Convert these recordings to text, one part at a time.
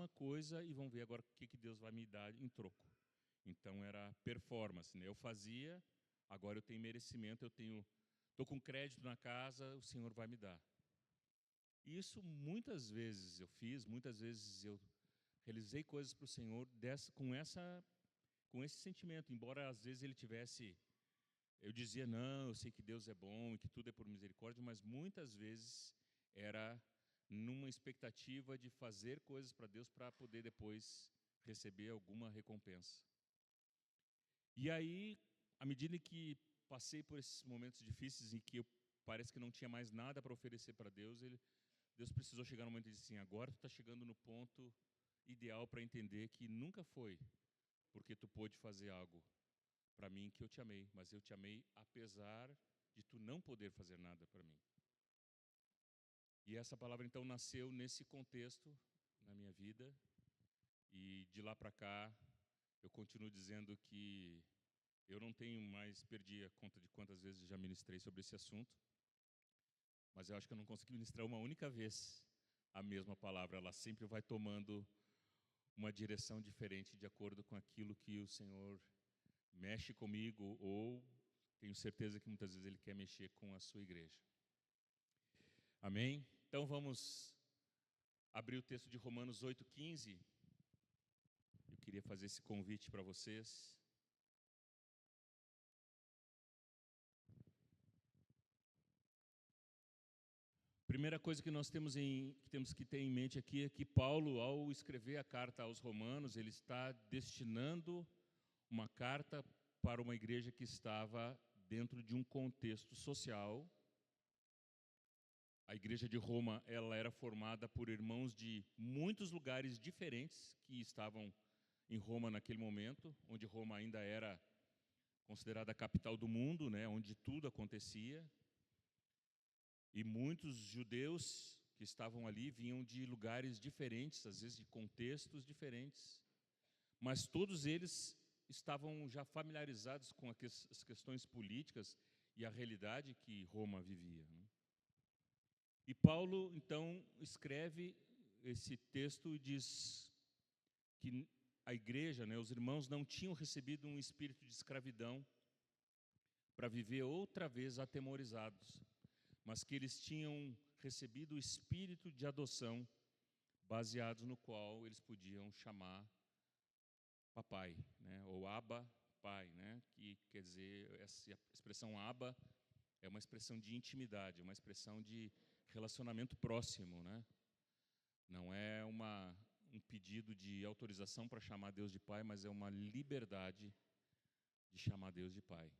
uma coisa e vão ver agora o que Deus vai me dar em troco. Então era performance, né? Eu fazia, agora eu tenho merecimento, estou com crédito na casa, o Senhor vai me dar. E isso muitas vezes eu fiz, muitas vezes eu realizei coisas para o Senhor com esse sentimento, embora às vezes eu dizia não, eu sei que Deus é bom e que tudo é por misericórdia, mas muitas vezes era numa expectativa de fazer coisas para Deus para poder depois receber alguma recompensa. E aí, à medida que passei por esses momentos difíceis em que eu parece que não tinha mais nada para oferecer para Deus, Deus precisou chegar no momento de dizer assim, agora tu está chegando no ponto ideal para entender que nunca foi porque tu pôde fazer algo para mim que eu te amei, mas eu te amei apesar de tu não poder fazer nada para mim. E essa palavra então nasceu nesse contexto na minha vida, e de lá para cá eu continuo dizendo que eu não tenho mais, perdi a conta de quantas vezes já ministrei sobre esse assunto, mas eu acho que eu não consegui ministrar uma única vez a mesma palavra, ela sempre vai tomando uma direção diferente de acordo com aquilo que o Senhor mexe comigo, ou tenho certeza que muitas vezes Ele quer mexer com a sua igreja. Amém? Então vamos abrir o texto de Romanos 8,15. Eu queria fazer esse convite para vocês. Primeira coisa que nós temos que ter em mente aqui é que Paulo, ao escrever a carta aos Romanos, ele está destinando uma carta para uma igreja que estava dentro de um contexto social. A igreja de Roma, ela era formada por irmãos de muitos lugares diferentes que estavam em Roma naquele momento, onde Roma ainda era considerada a capital do mundo, né, onde tudo acontecia. E muitos judeus que estavam ali vinham de lugares diferentes, às vezes de contextos diferentes, mas todos eles estavam já familiarizados com as questões políticas e a realidade que Roma vivia, né? E Paulo, então, escreve esse texto e diz que a igreja, né, os irmãos não tinham recebido um espírito de escravidão para viver outra vez atemorizados, mas que eles tinham recebido o espírito de adoção, baseado no qual eles podiam chamar papai, né, ou Abba, pai, né, que quer dizer, essa expressão Abba é uma expressão de intimidade, uma expressão de relacionamento próximo, né? Não é um pedido de autorização para chamar Deus de pai, mas é uma liberdade de chamar Deus de pai.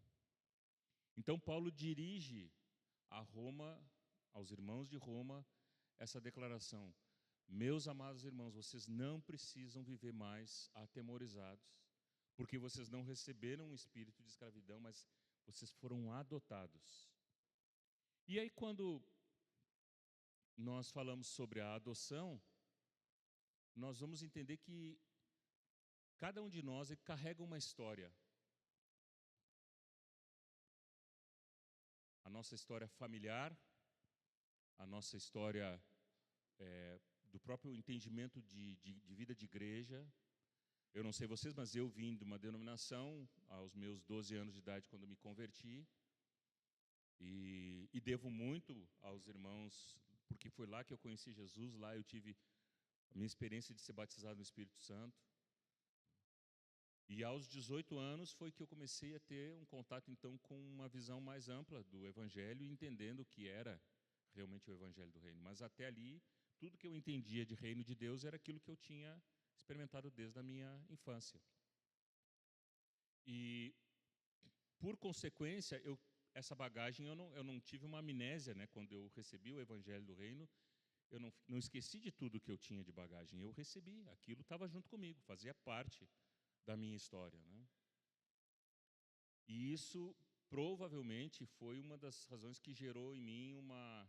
Então Paulo dirige a Roma, aos irmãos de Roma, essa declaração: meus amados irmãos, vocês não precisam viver mais atemorizados, porque vocês não receberam um espírito de escravidão, mas vocês foram adotados. E aí, quando nós falamos sobre a adoção, nós vamos entender que cada um de nós carrega uma história. A nossa história familiar, a nossa história do próprio entendimento de vida de igreja. Eu não sei vocês, mas eu vim de uma denominação aos meus 12 anos de idade quando me converti, e devo muito aos irmãos, porque foi lá que eu conheci Jesus, lá eu tive a minha experiência de ser batizado no Espírito Santo. E aos 18 anos foi que eu comecei a ter um contato, então, com uma visão mais ampla do Evangelho, entendendo o que era realmente o Evangelho do Reino. Mas até ali, tudo que eu entendia de Reino de Deus era aquilo que eu tinha experimentado desde a minha infância. E, por consequência, essa bagagem, eu não tive uma amnésia, né? Quando eu recebi o Evangelho do Reino, eu não esqueci de tudo que eu tinha de bagagem. Eu recebi, aquilo estava junto comigo, fazia parte da minha história, né? E isso provavelmente foi uma das razões que gerou em mim uma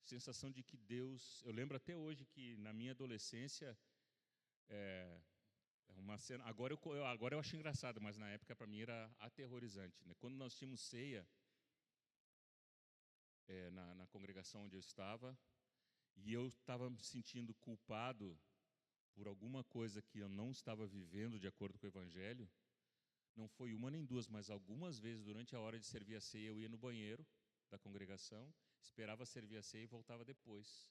sensação de que Deus... Eu lembro até hoje que na minha adolescência, uma cena... Agora eu acho engraçado, mas na época para mim era aterrorizante, né? Quando nós tínhamos ceia na congregação onde eu estava, e eu estava me sentindo culpado por alguma coisa que eu não estava vivendo de acordo com o Evangelho, não foi uma nem duas, mas algumas vezes durante a hora de servir a ceia, eu ia no banheiro da congregação, esperava servir a ceia e voltava depois,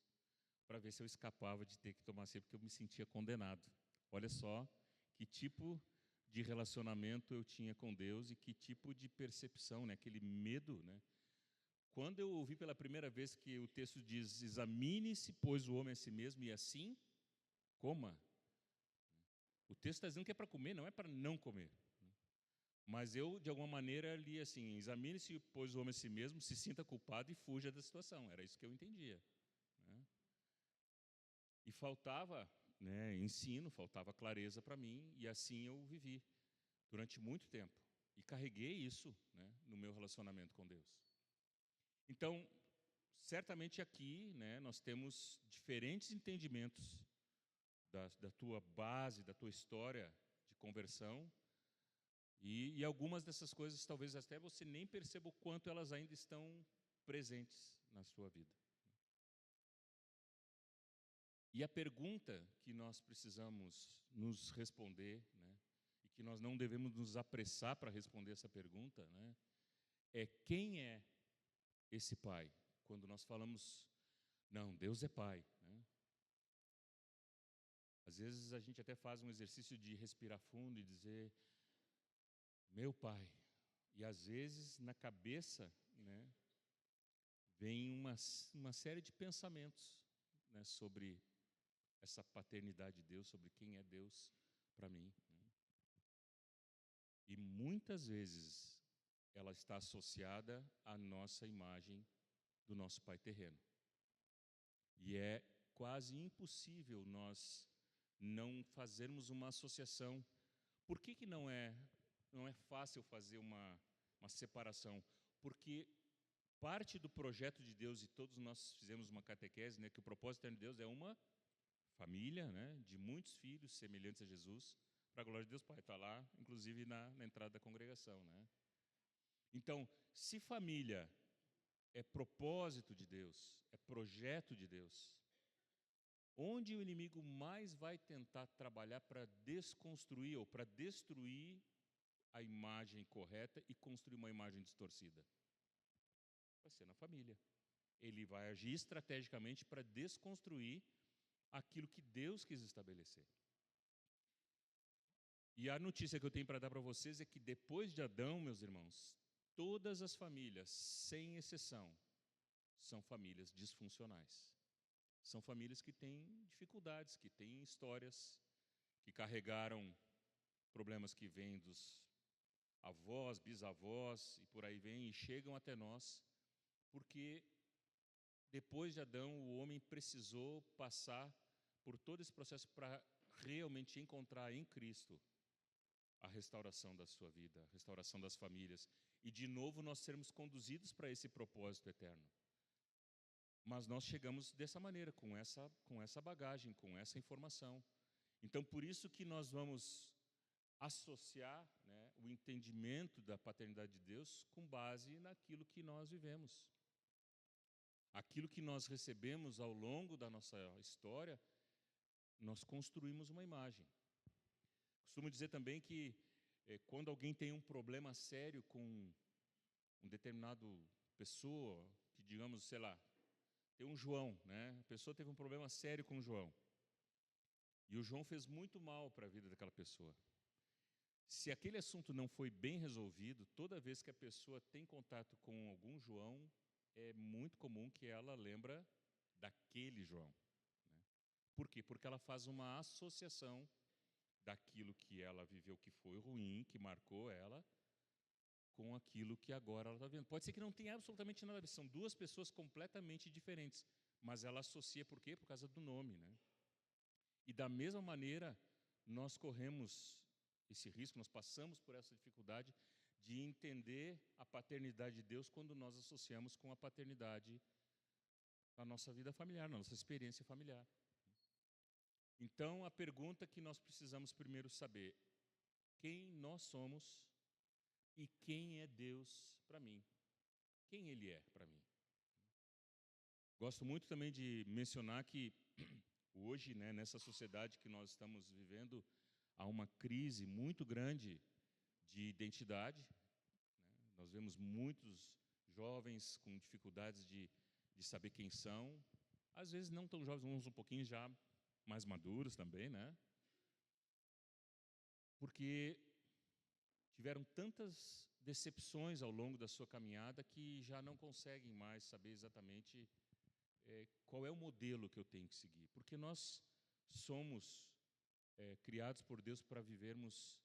para ver se eu escapava de ter que tomar ceia, porque eu me sentia condenado. Olha só que tipo de relacionamento eu tinha com Deus e que tipo de percepção, né? Aquele medo, né? Quando eu ouvi pela primeira vez que o texto diz: examine-se, pois, o homem a si mesmo, e assim coma. O texto está dizendo que é para comer, não é para não comer. Mas eu, de alguma maneira, li assim: examine-se, pois, o homem a si mesmo, se sinta culpado e fuja da situação. Era isso que eu entendia, né? E faltava, né, ensino, faltava clareza para mim, e assim eu vivi durante muito tempo. E carreguei isso, né, no meu relacionamento com Deus. Então, certamente aqui, né, nós temos diferentes entendimentos da tua base, da tua história de conversão, e algumas dessas coisas talvez até você nem perceba o quanto elas ainda estão presentes na sua vida. E a pergunta que nós precisamos nos responder, né, e que nós não devemos nos apressar para responder essa pergunta, né, é: quem é esse Pai? Quando nós falamos, não, Deus é Pai, né? Às vezes a gente até faz um exercício de respirar fundo e dizer, meu Pai. E às vezes na cabeça, né, vem uma série de pensamentos, né, sobre essa paternidade de Deus, sobre quem é Deus para mim, né? E muitas vezes ela está associada à nossa imagem do nosso Pai terreno. E é quase impossível nós não fazermos uma associação. Por que não é fácil fazer uma separação? Porque parte do projeto de Deus, e todos nós fizemos uma catequese, né, que o propósito de Deus é uma família, né, de muitos filhos semelhantes a Jesus, para a glória de Deus Pai. Está lá, inclusive, na entrada da congregação, né? Então, se família é propósito de Deus, é projeto de Deus, onde o inimigo mais vai tentar trabalhar para desconstruir ou para destruir a imagem correta e construir uma imagem distorcida? Vai ser na família. Ele vai agir estrategicamente para desconstruir aquilo que Deus quis estabelecer. E a notícia que eu tenho para dar para vocês é que depois de Adão, meus irmãos, todas as famílias, sem exceção, são famílias disfuncionais. São famílias que têm dificuldades, que têm histórias, que carregaram problemas que vêm dos avós, bisavós e por aí vem, e chegam até nós, porque depois de Adão, o homem precisou passar por todo esse processo para realmente encontrar em Cristo a restauração da sua vida, a restauração das famílias, e de novo nós sermos conduzidos para esse propósito eterno. Mas nós chegamos dessa maneira, com essa bagagem, com essa informação. Então, por isso que nós vamos associar, né, o entendimento da paternidade de Deus com base naquilo que nós vivemos. Aquilo que nós recebemos ao longo da nossa história, nós construímos uma imagem. Costumo dizer também que quando alguém tem um problema sério com um determinado pessoa, que digamos, sei lá, tem um João, né? A pessoa teve um problema sério com o João. E o João fez muito mal para a vida daquela pessoa. Se aquele assunto não foi bem resolvido, toda vez que a pessoa tem contato com algum João, é muito comum que ela lembra daquele João, né? Por quê? Porque ela faz uma associação daquilo que ela viveu que foi ruim, que marcou ela, com aquilo que agora ela está vendo. Pode ser que não tenha absolutamente nada a ver, são duas pessoas completamente diferentes, mas ela associa por quê? Por causa do nome, né? E da mesma maneira, nós corremos esse risco, nós passamos por essa dificuldade de entender a paternidade de Deus quando nós associamos com a paternidade na nossa vida familiar, na nossa experiência familiar. Então, a pergunta que nós precisamos primeiro saber: quem nós somos e quem é Deus para mim? Quem Ele é para mim? Gosto muito também de mencionar que Hoje, né, nessa sociedade que nós estamos vivendo, há uma crise muito grande de identidade. Nós vemos muitos jovens com dificuldades de saber quem são, às vezes não tão jovens, uns um pouquinho já mais maduros também, né? Porque tiveram tantas decepções ao longo da sua caminhada que já não conseguem mais saber exatamente qual é o modelo que eu tenho que seguir. Porque nós somos criados por Deus para vivermos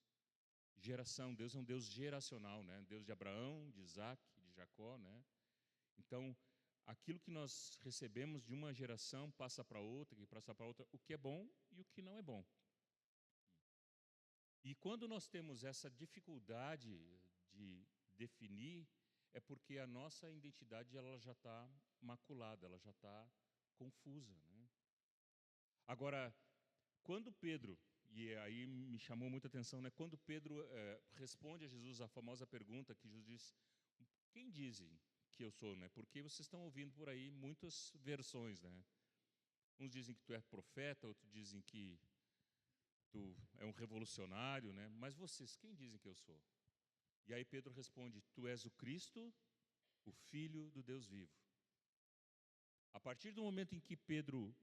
geração. Deus é um Deus geracional, né? Deus de Abraão, de Isaac, de Jacó, né? Então, aquilo que nós recebemos de uma geração passa para outra, que passa para outra, o que é bom e o que não é bom. E quando nós temos essa dificuldade de definir, é porque a nossa identidade ela já está maculada, ela já está confusa, né? Agora, quando Pedro, e aí me chamou muita atenção, né? Quando Pedro responde a Jesus a famosa pergunta que Jesus diz: quem dizem que eu sou, né? Porque vocês estão ouvindo por aí muitas versões, né? Uns dizem que tu é profeta, outros dizem que tu é um revolucionário, né? Mas vocês, quem dizem que eu sou? E aí Pedro responde: tu és o Cristo, o Filho do Deus vivo. A partir do momento em que Pedro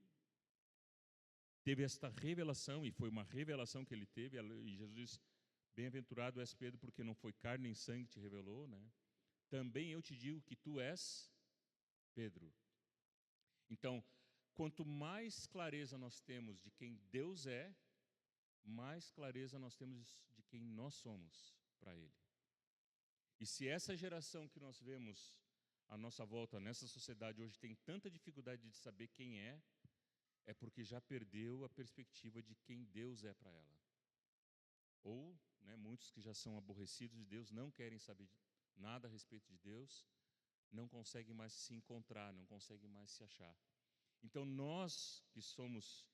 teve esta revelação, e foi uma revelação que ele teve, e Jesus diz: bem-aventurado és Pedro, porque não foi carne nem sangue que te revelou, né? Também eu te digo que tu és Pedro. Então, quanto mais clareza nós temos de quem Deus é, mais clareza nós temos de quem nós somos para Ele. E se essa geração que nós vemos à nossa volta, nessa sociedade hoje, tem tanta dificuldade de saber quem é porque já perdeu a perspectiva de quem Deus é para ela. Ou, né, muitos que já são aborrecidos de Deus, não querem saber nada a respeito de Deus, não conseguem mais se encontrar, não conseguem mais se achar. Então, nós que somos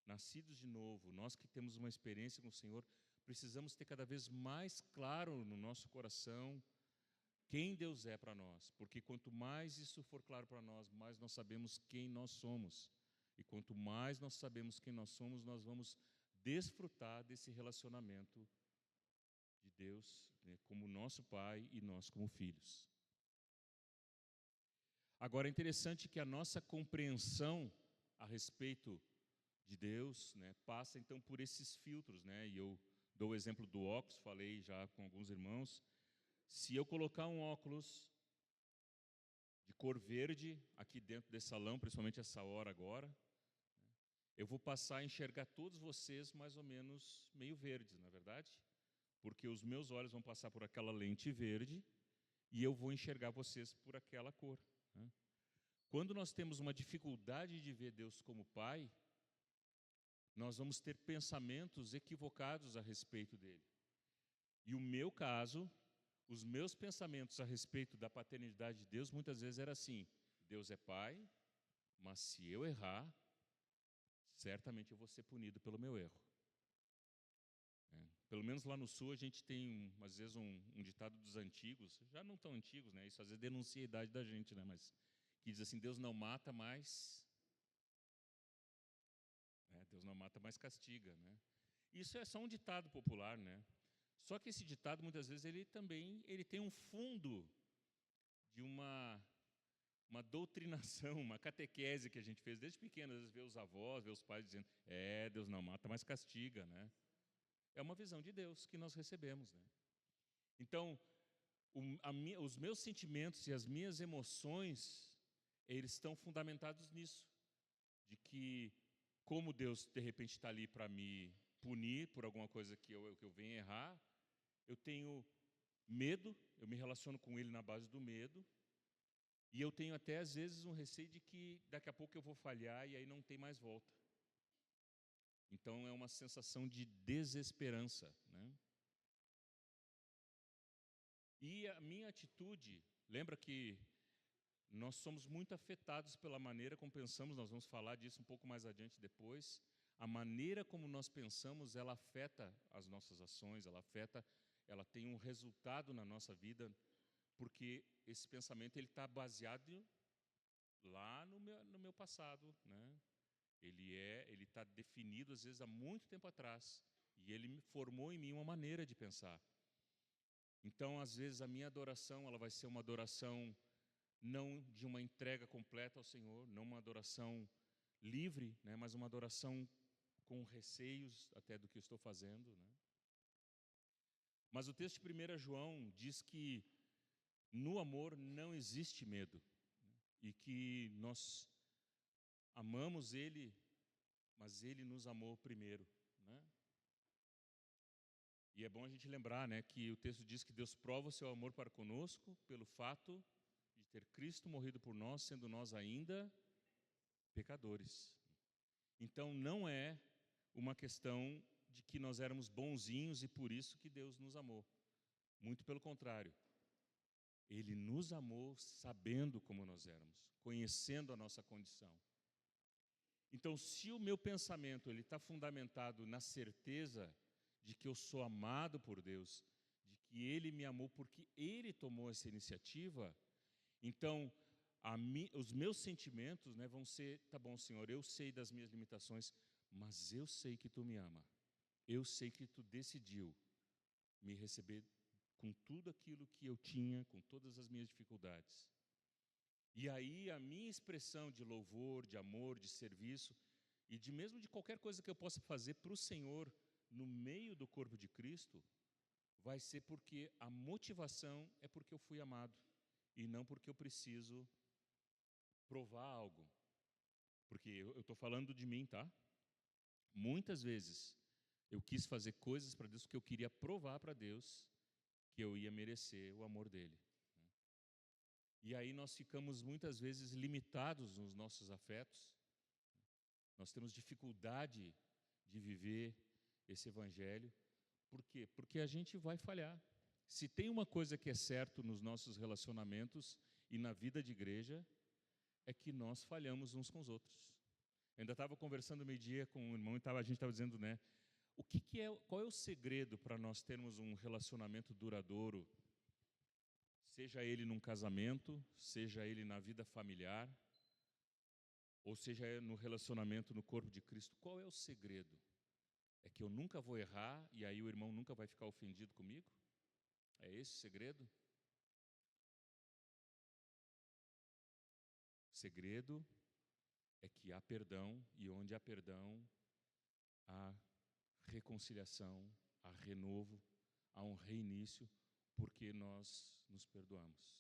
nascidos de novo, nós que temos uma experiência com o Senhor, precisamos ter cada vez mais claro no nosso coração quem Deus é para nós, porque quanto mais isso for claro para nós, mais nós sabemos quem nós somos. E quanto mais nós sabemos quem nós somos, nós vamos desfrutar desse relacionamento de Deus, né, como nosso Pai e nós como filhos. Agora, é interessante que a nossa compreensão a respeito de Deus, né, passa então por esses filtros, né? E eu dou o exemplo do óculos, falei já com alguns irmãos. Se eu colocar um óculos de cor verde aqui dentro desse salão, principalmente essa hora agora, eu vou passar a enxergar todos vocês mais ou menos meio verdes, na verdade? Porque os meus olhos vão passar por aquela lente verde e eu vou enxergar vocês por aquela cor, né? Quando nós temos uma dificuldade de ver Deus como Pai, nós vamos ter pensamentos equivocados a respeito dele. E o meu caso, os meus pensamentos a respeito da paternidade de Deus, muitas vezes era assim: Deus é Pai, mas se eu errar, certamente eu vou ser punido pelo meu erro. Pelo menos lá no Sul a gente tem, às vezes, um ditado dos antigos, já não tão antigos, né? Isso às vezes denuncia a idade da gente, né? Mas que diz assim: Deus não mata, mas Deus não mata, mas castiga, né? Isso é só um ditado popular, né? Só que esse ditado, muitas vezes, ele tem um fundo de uma doutrinação, uma catequese que a gente fez desde pequeno, às vezes vê os avós, vê os pais dizendo: Deus não mata, mas castiga, né? É uma visão de Deus que nós recebemos, né? Então, os meus sentimentos e as minhas emoções, eles estão fundamentados nisso, de que, como Deus, de repente, está ali para me punir por alguma coisa que eu venha errar, eu tenho medo, eu me relaciono com Ele na base do medo, e eu tenho até, às vezes, um receio de que daqui a pouco eu vou falhar e aí não tem mais volta. Então, é uma sensação de desesperança, né? E a minha atitude, lembra que nós somos muito afetados pela maneira como pensamos, nós vamos falar disso um pouco mais adiante depois. A maneira como nós pensamos, ela afeta as nossas ações, ela tem um resultado na nossa vida, porque esse pensamento ele está baseado lá no meu passado, né? Ele está definido às vezes há muito tempo atrás, e ele formou em mim uma maneira de pensar. Então, às vezes a minha adoração, ela vai ser uma adoração não de uma entrega completa ao Senhor, não uma adoração livre, né, mas uma adoração com receios até do que eu estou fazendo, né? Mas o texto de 1 João diz que no amor não existe medo, né, e que nós amamos Ele, mas Ele nos amou primeiro, né? E é bom a gente lembrar, né, que o texto diz que Deus prova o seu amor para conosco pelo fato de ter Cristo morrido por nós, sendo nós ainda pecadores. Então não é uma questão de que nós éramos bonzinhos e por isso que Deus nos amou. Muito pelo contrário. Ele nos amou sabendo como nós éramos, conhecendo a nossa condição. Então, se o meu pensamento ele está fundamentado na certeza de que eu sou amado por Deus, de que Ele me amou porque Ele tomou essa iniciativa, então os meus sentimentos, né, vão ser, tá bom, Senhor, eu sei das minhas limitações, mas eu sei que Tu me ama, eu sei que Tu decidiu me receber com tudo aquilo que eu tinha, com todas as minhas dificuldades. E aí a minha expressão de louvor, de amor, de serviço, e de mesmo de qualquer coisa que eu possa fazer para o Senhor, no meio do corpo de Cristo, vai ser porque a motivação é porque eu fui amado, e não porque eu preciso provar algo. Porque eu estou falando de mim, tá? Muitas vezes eu quis fazer coisas para Deus porque eu queria provar para Deus que eu ia merecer o amor dEle. E aí nós ficamos muitas vezes limitados nos nossos afetos. Nós temos dificuldade de viver esse evangelho. Por quê? Porque a gente vai falhar. Se tem uma coisa que é certo nos nossos relacionamentos e na vida de igreja, é que nós falhamos uns com os outros. Eu ainda estava conversando meio-dia com um irmão e a gente estava dizendo, né? Qual é o segredo para nós termos um relacionamento duradouro? Seja ele num casamento, seja ele na vida familiar, ou seja no relacionamento no corpo de Cristo. Qual é o segredo? É que eu nunca vou errar e aí o irmão nunca vai ficar ofendido comigo? É esse o segredo? O segredo é que há perdão, e onde há perdão, há reconciliação, há renovo, há um reinício, porque nós nos perdoamos.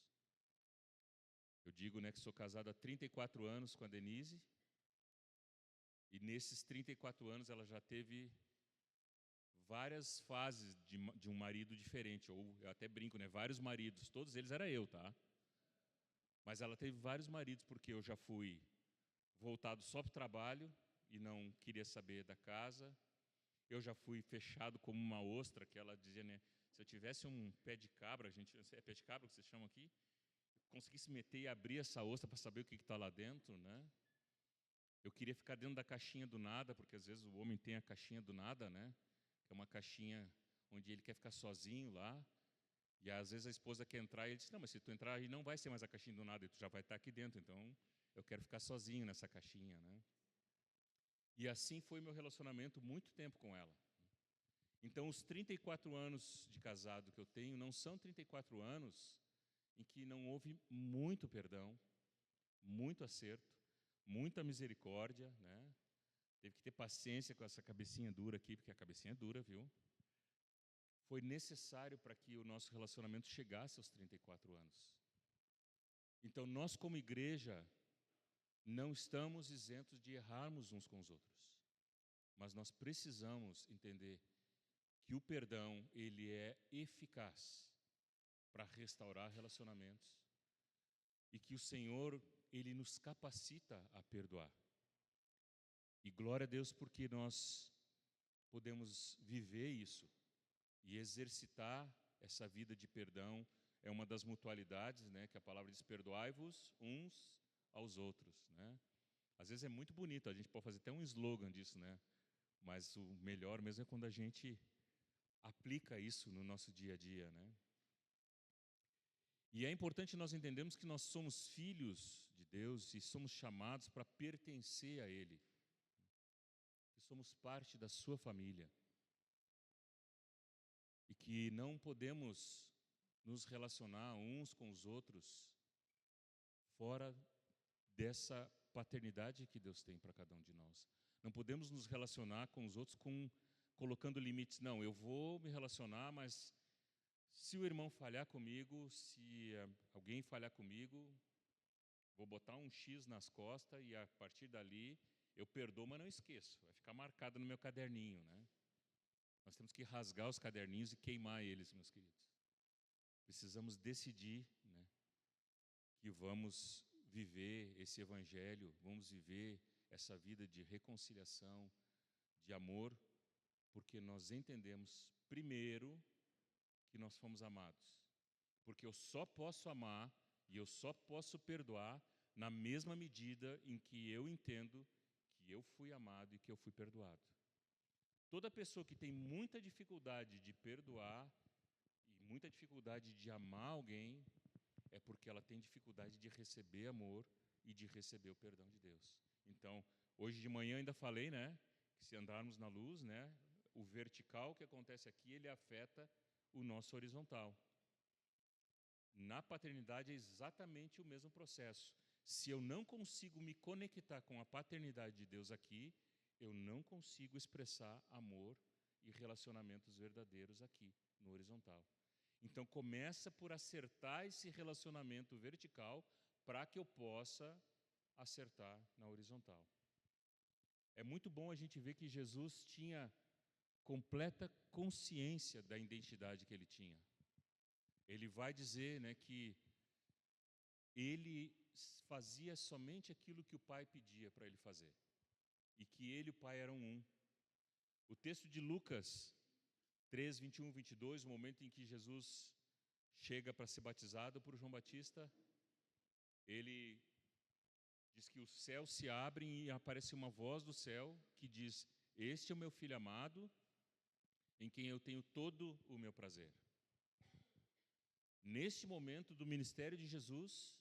Eu digo, né, que sou casado há 34 anos com a Denise, e nesses 34 anos ela já teve várias fases de um marido diferente, ou eu até brinco, né, vários maridos, todos eles era eu, tá? Mas ela teve vários maridos, porque eu já fui voltado só para o trabalho e não queria saber da casa. Eu já fui fechado como uma ostra, que ela dizia, né, se eu tivesse um pé de cabra, é pé de cabra que vocês chamam aqui, conseguisse meter e abrir essa ostra para saber o que está lá dentro, né? Eu queria ficar dentro da caixinha do nada, porque às vezes o homem tem a caixinha do nada, né? Que é uma caixinha onde ele quer ficar sozinho lá. E às vezes a esposa quer entrar e ele diz, não, mas se tu entrar aí não vai ser mais a caixinha do nada, e tu já vai estar aqui dentro, então eu quero ficar sozinho nessa caixinha, né? E assim foi meu relacionamento muito tempo com ela. Então os 34 anos de casado que eu tenho não são 34 anos em que não houve muito perdão, muito acerto, muita misericórdia, né? Teve que ter paciência com essa cabecinha dura aqui, porque a cabecinha é dura, viu? Foi necessário para que o nosso relacionamento chegasse aos 34 anos. Então, nós como igreja, não estamos isentos de errarmos uns com os outros. Mas nós precisamos entender que o perdão, ele é eficaz para restaurar relacionamentos. E que o Senhor, ele nos capacita a perdoar. E glória a Deus porque nós podemos viver isso e exercitar essa vida de perdão. É uma das mutualidades, né, que a palavra diz, perdoai-vos uns aos outros, né? Às vezes é muito bonito, a gente pode fazer até um slogan disso, né? Mas o melhor mesmo é quando a gente aplica isso no nosso dia a dia, né? E é importante nós entendermos que nós somos filhos de Deus e somos chamados para pertencer a Ele. somos parte da sua família e que não podemos nos relacionar uns com os outros fora dessa paternidade que Deus tem para cada um de nós. Não podemos nos relacionar com os outros colocando limites. Não, eu vou me relacionar, mas se o irmão falhar comigo, se alguém falhar comigo, vou botar um X nas costas e a partir dali eu perdoo, mas não esqueço. Vai ficar marcado no meu caderninho, né? Nós temos que rasgar os caderninhos e queimar eles, meus queridos. Precisamos decidir, né, que vamos viver esse evangelho, vamos viver essa vida de reconciliação, de amor, porque nós entendemos, primeiro, que nós fomos amados. Porque eu só posso amar e eu só posso perdoar na mesma medida em que eu entendo que eu fui amado e que eu fui perdoado. Toda pessoa que tem muita dificuldade de perdoar e muita dificuldade de amar alguém, é porque ela tem dificuldade de receber amor e de receber o perdão de Deus. Então, hoje de manhã ainda falei, né, que se andarmos na luz, né, o vertical que acontece aqui, ele afeta o nosso horizontal. Na paternidade é exatamente o mesmo processo. Se eu não consigo me conectar com a paternidade de Deus aqui, eu não consigo expressar amor e relacionamentos verdadeiros aqui, no horizontal. Então, começa por acertar esse relacionamento vertical para que eu possa acertar na horizontal. É muito bom a gente ver que Jesus tinha completa consciência da identidade que ele tinha. Ele vai dizer, né, que ele fazia somente aquilo que o Pai pedia para ele fazer. E que ele e o Pai eram um. O texto de Lucas 3, 21, 22, o momento em que Jesus chega para ser batizado por João Batista, ele diz que os céus se abrem e aparece uma voz do céu que diz: "Este é o meu filho amado, em quem eu tenho todo o meu prazer." Neste momento do ministério de Jesus,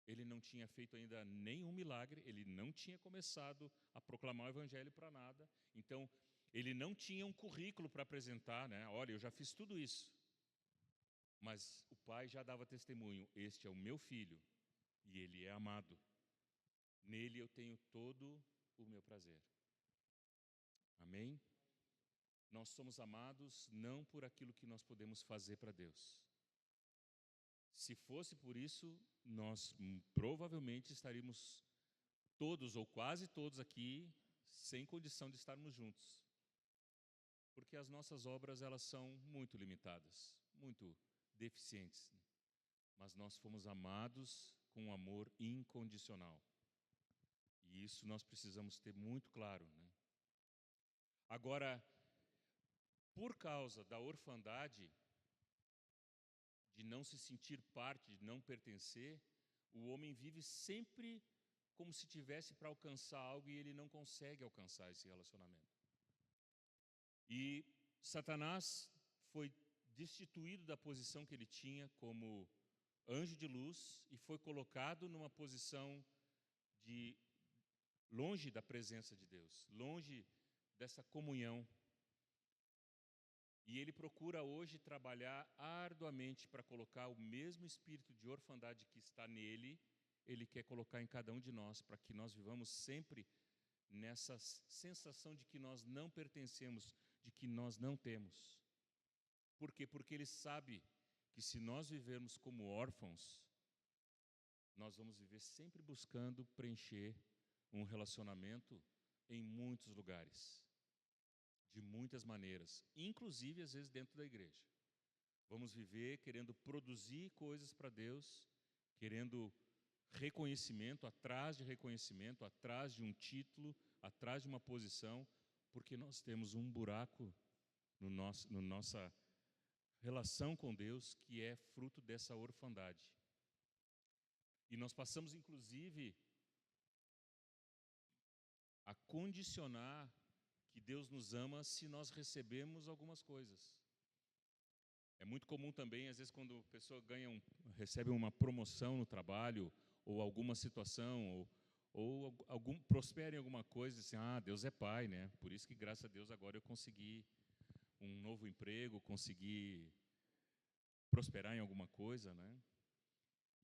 ele não tinha feito ainda nenhum milagre, ele não tinha começado a proclamar o evangelho para nada, então ele não tinha um currículo para apresentar, né? Olha, eu já fiz tudo isso. Mas o Pai já dava testemunho: este é o meu filho e ele é amado. Nele eu tenho todo o meu prazer. Amém? Nós somos amados não por aquilo que nós podemos fazer para Deus. Se fosse por isso, nós provavelmente estaríamos todos ou quase todos aqui sem condição de estarmos juntos. Porque as nossas obras, elas são muito limitadas, muito deficientes. Mas nós fomos amados com um amor incondicional. E isso nós precisamos ter muito claro, né? Agora, por causa da orfandade, de não se sentir parte, de não pertencer, o homem vive sempre como se tivesse para alcançar algo e ele não consegue alcançar esse relacionamento. E Satanás foi destituído da posição que ele tinha como anjo de luz e foi colocado numa posição de longe da presença de Deus, longe dessa comunhão. E ele procura hoje trabalhar arduamente para colocar o mesmo espírito de orfandade que está nele, ele quer colocar em cada um de nós, para que nós vivamos sempre nessa sensação de que nós não pertencemos, de que nós não temos. Por quê? Porque ele sabe que se nós vivermos como órfãos, nós vamos viver sempre buscando preencher um relacionamento em muitos lugares, de muitas maneiras, inclusive às vezes dentro da igreja. Vamos viver querendo produzir coisas para Deus, querendo reconhecimento, atrás de reconhecimento, atrás de um título, atrás de uma posição, porque nós temos um buraco no nossa relação com Deus que é fruto dessa orfandade. E nós passamos, inclusive, a condicionar que Deus nos ama se nós recebemos algumas coisas. É muito comum também, às vezes, quando a pessoa recebe uma promoção no trabalho, ou alguma situação, ou prospera em alguma coisa, assim, Deus é pai, né? Por isso que, graças a Deus, agora eu consegui um novo emprego, consegui prosperar em alguma coisa, né?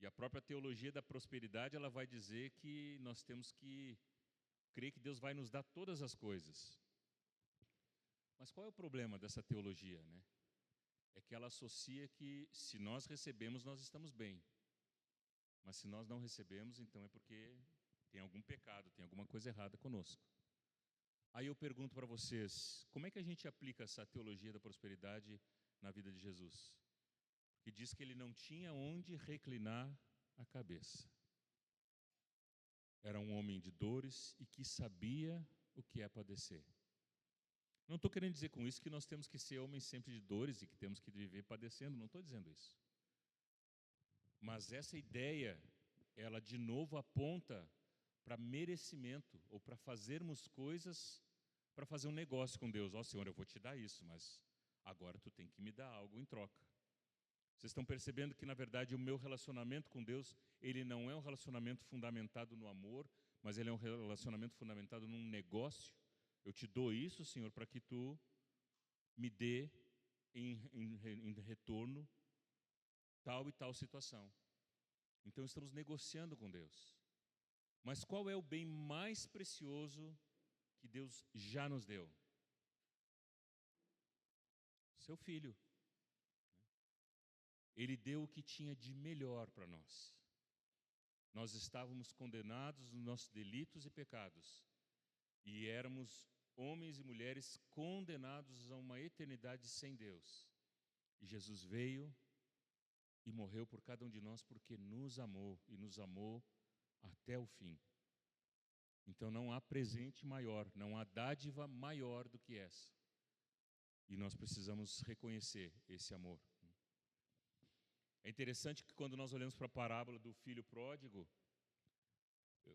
E a própria teologia da prosperidade, ela vai dizer que nós temos que crer que Deus vai nos dar todas as coisas. Mas qual é o problema dessa teologia, né? É que ela associa que se nós recebemos, nós estamos bem. Mas se nós não recebemos, então é porque tem algum pecado, tem alguma coisa errada conosco. Aí eu pergunto para vocês, como é que a gente aplica essa teologia da prosperidade na vida de Jesus? Que diz que ele não tinha onde reclinar a cabeça. Era um homem de dores e que sabia o que é padecer. Não estou querendo dizer com isso que nós temos que ser homens sempre de dores e que temos que viver padecendo, não estou dizendo isso. Mas essa ideia, ela de novo aponta para merecimento, ou para fazermos coisas, para fazer um negócio com Deus. Senhor, eu vou te dar isso, mas agora tu tem que me dar algo em troca. Vocês estão percebendo que, na verdade, o meu relacionamento com Deus, ele não é um relacionamento fundamentado no amor, mas ele é um relacionamento fundamentado num negócio. Eu te dou isso, Senhor, para que tu me dê em retorno tal e tal situação. Então, estamos negociando com Deus. Mas qual é o bem mais precioso que Deus já nos deu? Seu Filho. Ele deu o que tinha de melhor para nós. Nós estávamos condenados nos nossos delitos e pecados. E éramos homens e mulheres condenados a uma eternidade sem Deus. E Jesus veio e morreu por cada um de nós porque nos amou e nos amou até o fim. Então não há presente maior, não há dádiva maior do que essa. E nós precisamos reconhecer esse amor. É interessante que quando nós olhamos para a parábola do filho pródigo,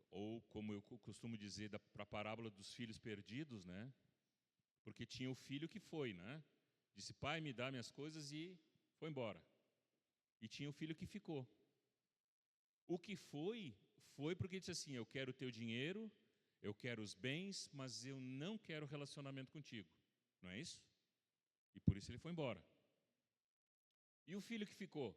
ou como eu costumo dizer, para a parábola dos filhos perdidos, né? Porque tinha o filho que foi, né? Disse, pai, me dá minhas coisas e foi embora. E tinha o filho que ficou. O que foi porque disse assim, eu quero o teu dinheiro, eu quero os bens, mas eu não quero relacionamento contigo. Não é isso? E por isso ele foi embora. E o filho que ficou?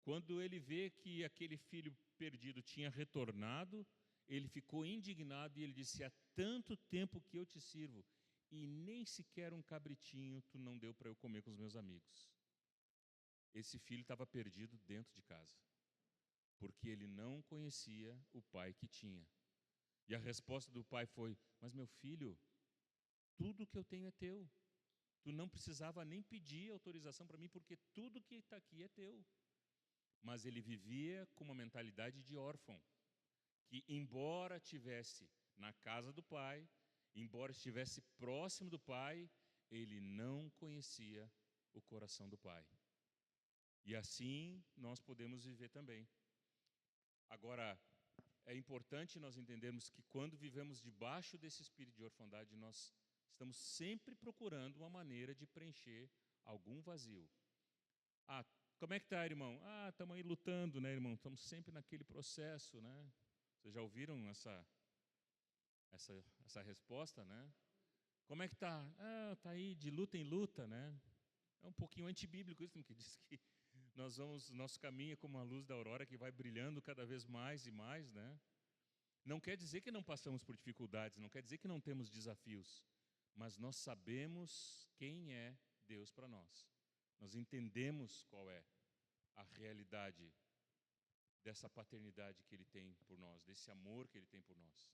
Quando ele vê que aquele filho perdido tinha retornado, ele ficou indignado e ele disse, há tanto tempo que eu te sirvo e nem sequer um cabritinho tu não deu para eu comer com os meus amigos. Esse filho estava perdido dentro de casa, porque ele não conhecia o pai que tinha. E a resposta do pai foi, mas meu filho, tudo que eu tenho é teu. Tu não precisava nem pedir autorização para mim, porque tudo que está aqui é teu. Mas ele vivia com uma mentalidade de órfão, que embora estivesse na casa do pai, embora estivesse próximo do pai, ele não conhecia o coração do pai. E assim nós podemos viver também. Agora, é importante nós entendermos que quando vivemos debaixo desse espírito de orfandade, nós estamos sempre procurando uma maneira de preencher algum vazio. Como é que está, irmão? Estamos aí lutando, né, irmão? Estamos sempre naquele processo, né? Vocês já ouviram essa resposta, né? Como é que está? Está aí de luta em luta, né? É um pouquinho antibíblico isso, que diz que nosso caminho é como a luz da aurora que vai brilhando cada vez mais e mais, né? Não quer dizer que não passamos por dificuldades, não quer dizer que não temos desafios, mas nós sabemos quem é Deus para nós. Nós entendemos qual é a realidade dessa paternidade que Ele tem por nós, desse amor que Ele tem por nós.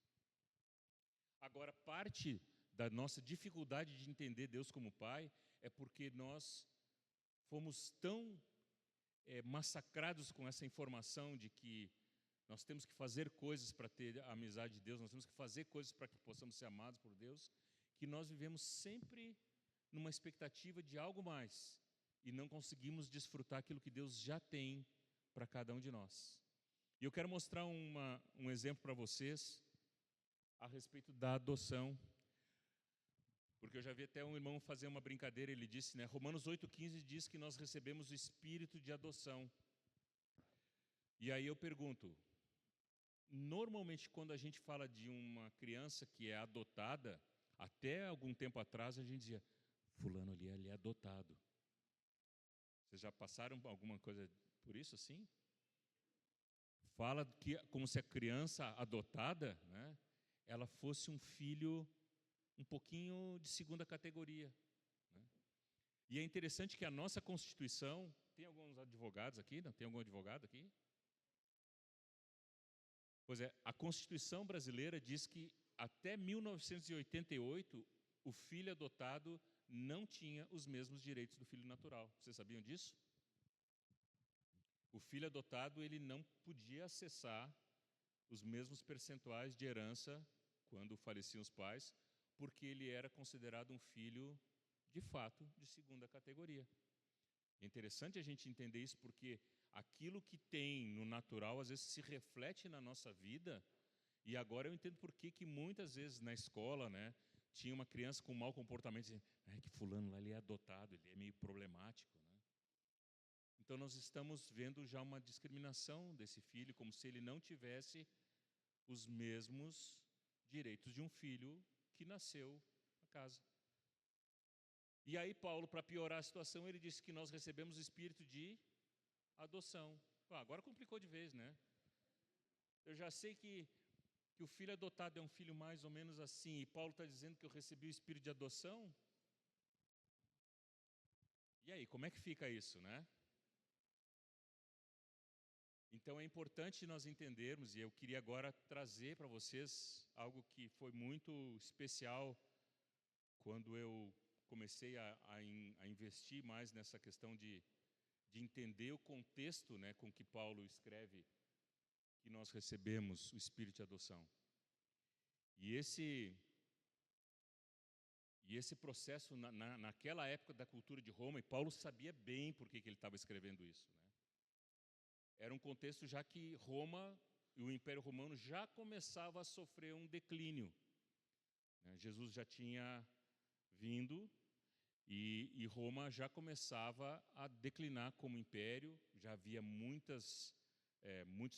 Agora, parte da nossa dificuldade de entender Deus como Pai é porque nós fomos tão massacrados com essa informação de que nós temos que fazer coisas para ter a amizade de Deus, nós temos que fazer coisas para que possamos ser amados por Deus, que nós vivemos sempre numa expectativa de algo mais e não conseguimos desfrutar aquilo que Deus já tem para cada um de nós. E eu quero mostrar um exemplo para vocês a respeito da adoção, porque eu já vi até um irmão fazer uma brincadeira, ele disse, né, Romanos 8,15 diz que nós recebemos o espírito de adoção. E aí eu pergunto, normalmente, quando a gente fala de uma criança que é adotada, até algum tempo atrás a gente dizia, fulano ali, ele é adotado. Vocês já passaram alguma coisa por isso assim? Fala que como se a criança adotada, né, ela fosse um filho um pouquinho de segunda categoria, né? E é interessante que a nossa Constituição, tem alguns advogados aqui, não? Tem algum advogado aqui? Pois é, a Constituição brasileira diz que até 1988 o filho adotado não tinha os mesmos direitos do filho natural. Vocês sabiam disso? O filho adotado ele não podia acessar os mesmos percentuais de herança quando faleciam os pais, porque ele era considerado um filho, de fato, de segunda categoria. É interessante a gente entender isso, porque aquilo que tem no natural, às vezes, se reflete na nossa vida, e agora eu entendo por que muitas vezes na escola, né, tinha uma criança com mau comportamento, dizendo, que fulano lá ele é adotado, ele é meio problemático, né? Então nós estamos vendo já uma discriminação desse filho, como se ele não tivesse os mesmos direitos de um filho que nasceu na casa. E aí Paulo, para piorar a situação, ele disse que nós recebemos o espírito de adoção. Agora complicou de vez, né? Eu já sei que o filho adotado é um filho mais ou menos assim, e Paulo está dizendo que eu recebi o espírito de adoção. E aí, como é que fica isso, né? Então é importante nós entendermos, e eu queria agora trazer para vocês algo que foi muito especial quando eu comecei a investir mais nessa questão de entender o contexto, né, com que Paulo escreve que nós recebemos o espírito de adoção. E esse processo, naquela época da cultura de Roma, e Paulo sabia bem por que ele estava escrevendo isso, né? Era um contexto já que Roma e o Império Romano já começava a sofrer um declínio, né? Jesus já tinha vindo e Roma já começava a declinar como império, já havia muitos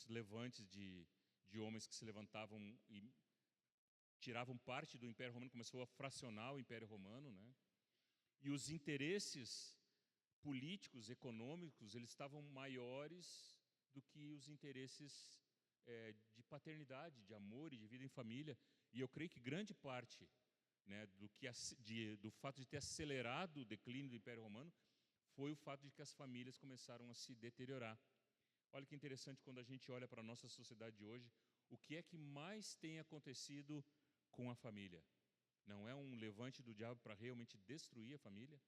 levantes de homens que se levantavam e tiravam parte do Império Romano, começou a fracionar o Império Romano, né? E os interesses políticos, econômicos, eles estavam maiores do que os interesses de paternidade, de amor e de vida em família. E eu creio que grande parte, né, do fato de ter acelerado o declínio do Império Romano foi o fato de que as famílias começaram a se deteriorar. Olha que interessante quando a gente olha para a nossa sociedade de hoje, o que é que mais tem acontecido com a família? Não é um levante do diabo para realmente destruir a família?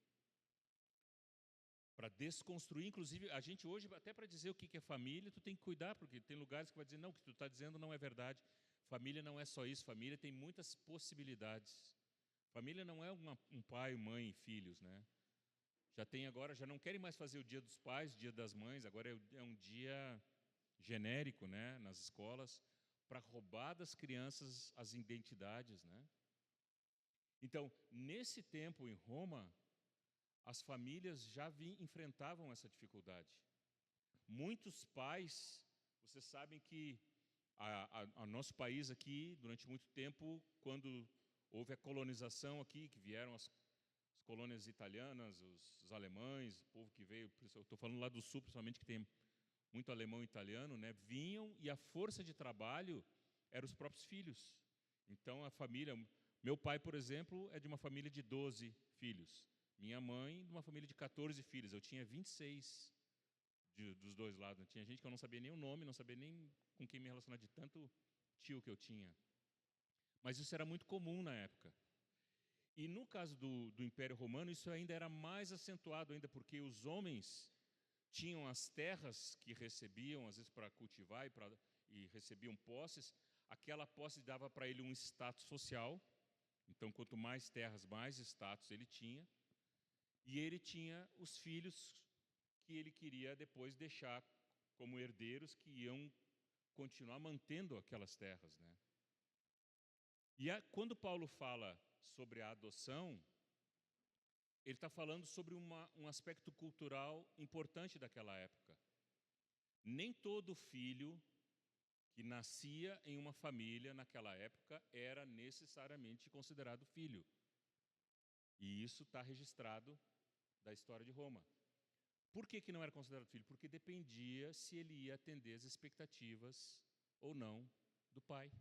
Para desconstruir, inclusive, a gente hoje, até para dizer o que é família, tu tem que cuidar, porque tem lugares que vai dizer, não, o que tu está dizendo não é verdade. Família não é só isso, família tem muitas possibilidades. Família não é um pai, mãe e filhos, né? Já não querem mais fazer o dia dos pais, dia das mães, agora é um dia genérico, né, nas escolas, para roubar das crianças as identidades, né? Então, nesse tempo em Roma, as famílias já enfrentavam essa dificuldade. Muitos pais, vocês sabem que a nosso país aqui, durante muito tempo, quando houve a colonização aqui, que vieram as colônias italianas, os alemães, o povo que veio, eu estou falando lá do sul, principalmente, que tem muito alemão e italiano, né, vinham e a força de trabalho eram os próprios filhos. Então, a família, meu pai, por exemplo, é de uma família de 12 filhos. Minha mãe, de uma família de 14 filhos. Eu tinha 26 dos dois lados. Tinha gente que eu não sabia nem o nome, não sabia nem com quem me relacionar, de tanto tio que eu tinha. Mas isso era muito comum na época. E no caso do Império Romano, isso ainda era mais acentuado, ainda porque os homens tinham as terras que recebiam, às vezes para cultivar e recebiam posses. Aquela posse dava para ele um status social. Então, quanto mais terras, mais status ele tinha. E ele tinha os filhos que ele queria depois deixar como herdeiros, que iam continuar mantendo aquelas terras, né? E quando Paulo fala sobre a adoção, ele está falando sobre um aspecto cultural importante daquela época. Nem todo filho que nascia em uma família, naquela época, era necessariamente considerado filho. E isso está registrado da história de Roma. Por que não era considerado filho? Porque dependia se ele ia atender as expectativas ou não do pai.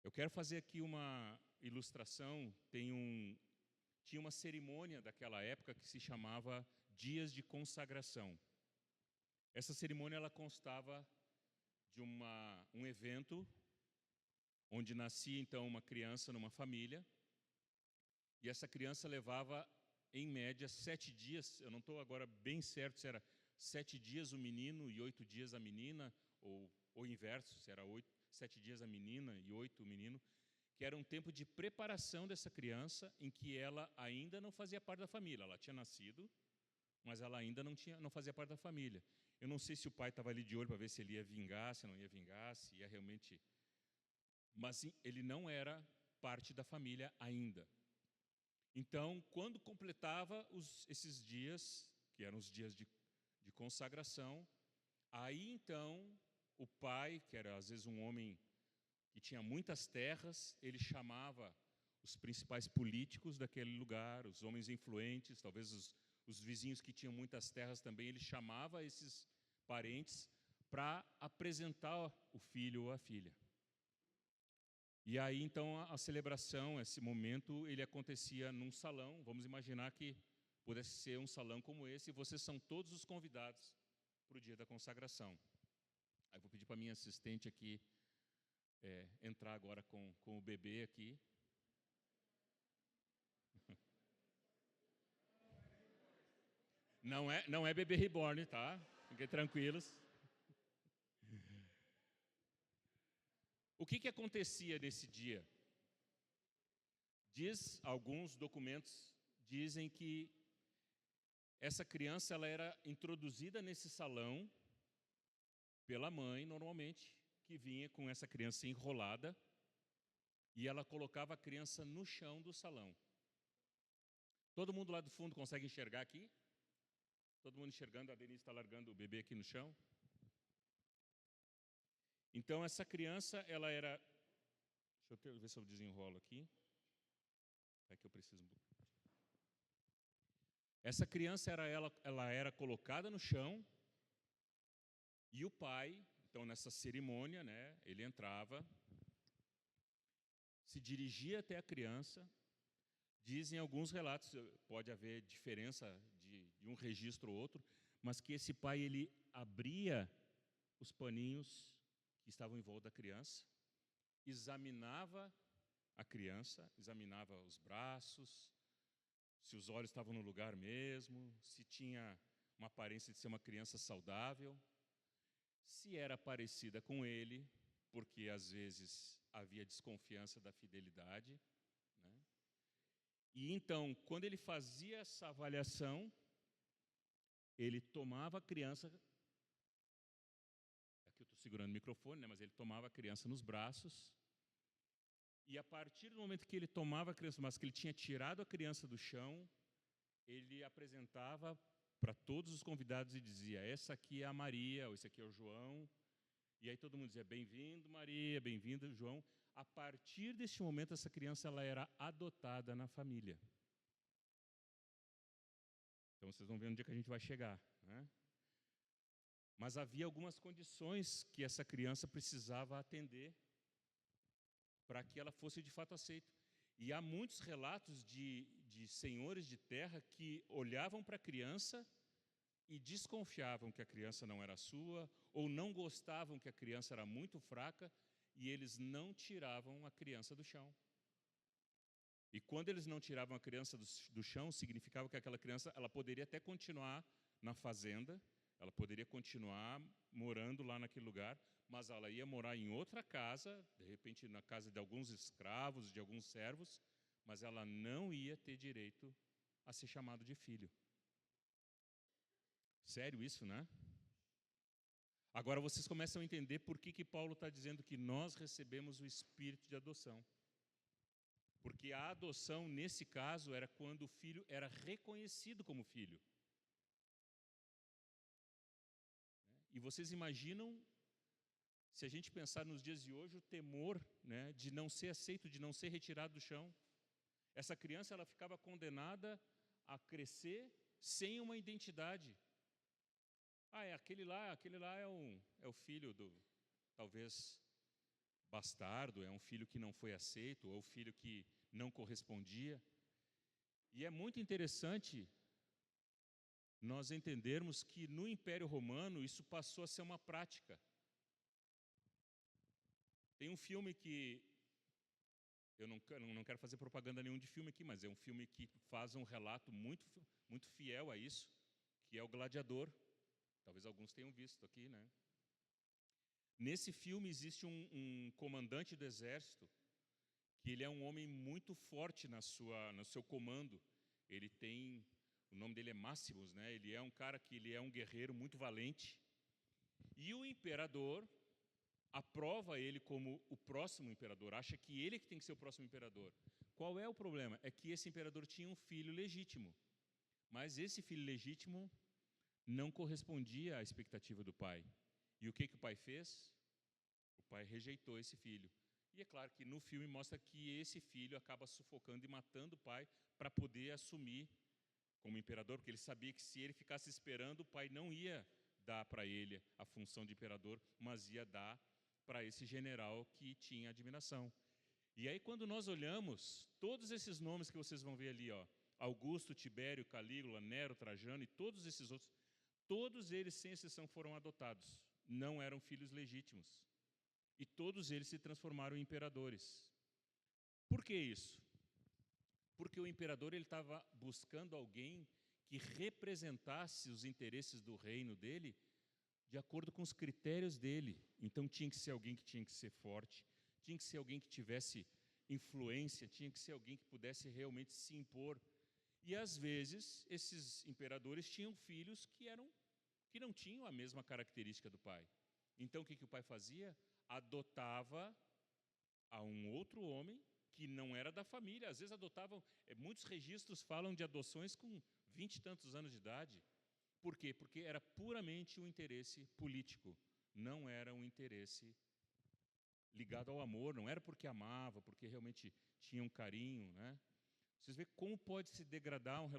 Eu quero fazer aqui uma ilustração. Tinha uma cerimônia daquela época que se chamava Dias de Consagração. Essa cerimônia ela constava de um evento onde nascia então uma criança numa família, e essa criança levava em média 7 dias. Eu não estou agora bem certo se era 7 dias o menino e 8 dias a menina, ou o inverso, se era 7 dias a menina e 8 o menino, que era um tempo de preparação dessa criança, em que ela ainda não fazia parte da família. Ela tinha nascido, mas ela ainda não fazia parte da família. Eu não sei se o pai estava ali de olho para ver se ele ia vingar, se não ia vingar, se ia realmente... Mas ele não era parte da família ainda. Então, quando completava esses dias, que eram os dias de consagração, aí então o pai, que era às vezes um homem que tinha muitas terras, ele chamava os principais políticos daquele lugar, os homens influentes, talvez os vizinhos que tinham muitas terras também, ele chamava esses parentes para apresentar o filho ou a filha. E aí, então, a celebração, esse momento, ele acontecia num salão. Vamos imaginar que pudesse ser um salão como esse, e vocês são todos os convidados para o dia da consagração. Aí vou pedir para a minha assistente aqui entrar agora com o bebê aqui. Não é bebê reborn, tá? Fiquem tranquilos. O que acontecia nesse dia? Alguns documentos dizem que essa criança ela era introduzida nesse salão pela mãe, normalmente, que vinha com essa criança enrolada, e ela colocava a criança no chão do salão. Todo mundo lá do fundo consegue enxergar aqui? Todo mundo enxergando? A Denise está largando o bebê aqui no chão. Então, essa criança, ela era... Deixa eu ver se eu desenrolo aqui. É que eu preciso... Essa criança, ela era colocada no chão, e o pai, então, nessa cerimônia, né, ele entrava, se dirigia até a criança. Dizem alguns relatos, pode haver diferença de um registro ou outro, mas que esse pai, ele abria os paninhos que estavam em volta da criança, examinava a criança, examinava os braços, se os olhos estavam no lugar mesmo, se tinha uma aparência de ser uma criança saudável, se era parecida com ele, porque às vezes havia desconfiança da fidelidade, né? E então, quando ele fazia essa avaliação, ele tomava a criança... Aqui eu estou segurando o microfone, né? Mas ele tomava a criança nos braços, e a partir do momento que ele tomava a criança, mas que ele tinha tirado a criança do chão, ele apresentava para todos os convidados e dizia: essa aqui é a Maria, ou esse aqui é o João. E aí todo mundo dizia: bem-vindo Maria, bem-vindo João. A partir deste momento, essa criança ela era adotada na família. Então vocês vão ver onde é que a gente vai chegar, né? Mas havia algumas condições que essa criança precisava atender para que ela fosse de fato aceita. E há muitos relatos de senhores de terra que olhavam para a criança e desconfiavam que a criança não era sua, ou não gostavam que a criança era muito fraca, e eles não tiravam a criança do chão. E quando eles não tiravam a criança do chão, significava que aquela criança ela poderia até continuar na fazenda, ela poderia continuar morando lá naquele lugar, mas ela ia morar em outra casa, de repente na casa de alguns escravos, de alguns servos, mas ela não ia ter direito a ser chamado de filho. Sério isso, né? Agora vocês começam a entender por que Paulo está dizendo que nós recebemos o espírito de adoção. Porque a adoção, nesse caso, era quando o filho era reconhecido como filho. E vocês imaginam, se a gente pensar nos dias de hoje, o temor, né, de não ser aceito, de não ser retirado do chão. Essa criança, ela ficava condenada a crescer sem uma identidade. Aquele lá é o filho do, talvez, bastardo, é um filho que não foi aceito, ou o filho que não correspondia. E é muito interessante nós entendermos que no Império Romano isso passou a ser uma prática. Tem um filme que, eu não quero fazer propaganda nenhum de filme aqui, mas é um filme que faz um relato muito fiel a isso, que é o Gladiador. Talvez alguns tenham visto aqui, né? Nesse filme existe um comandante do exército, que ele é um homem muito forte no seu comando. Ele tem, o nome dele é Máximos, né? Ele é um cara que ele é um guerreiro muito valente. E o imperador aprova ele como o próximo imperador, acha que ele que tem que ser o próximo imperador. Qual é o problema? É que esse imperador tinha um filho legítimo, mas esse filho legítimo não correspondia à expectativa do pai. E o que o pai fez? O pai rejeitou esse filho. E é claro que no filme mostra que esse filho acaba sufocando e matando o pai para poder assumir como imperador, porque ele sabia que se ele ficasse esperando, o pai não ia dar para ele a função de imperador, mas ia dar para esse general que tinha admiração. E aí, quando nós olhamos, todos esses nomes que vocês vão ver ali, ó, Augusto, Tibério, Calígula, Nero, Trajano e todos esses outros, todos eles, sem exceção, foram adotados. Não eram filhos legítimos. E todos eles se transformaram em imperadores. Por que isso? Porque o imperador estava buscando alguém que representasse os interesses do reino dele de acordo com os critérios dele. Então tinha que ser alguém que tinha que ser forte, tinha que ser alguém que tivesse influência, tinha que ser alguém que pudesse realmente se impor. E às vezes esses imperadores tinham filhos que não tinham a mesma característica do pai. Então o que o pai fazia? Adotava a um outro homem que não era da família. Às vezes adotavam, muitos registros falam de adoções com 20 e tantos anos de idade. Por quê? Porque era puramente um interesse político, não era um interesse ligado ao amor, não era porque amava, porque realmente tinha um carinho, né? Vocês veem como pode se degradar um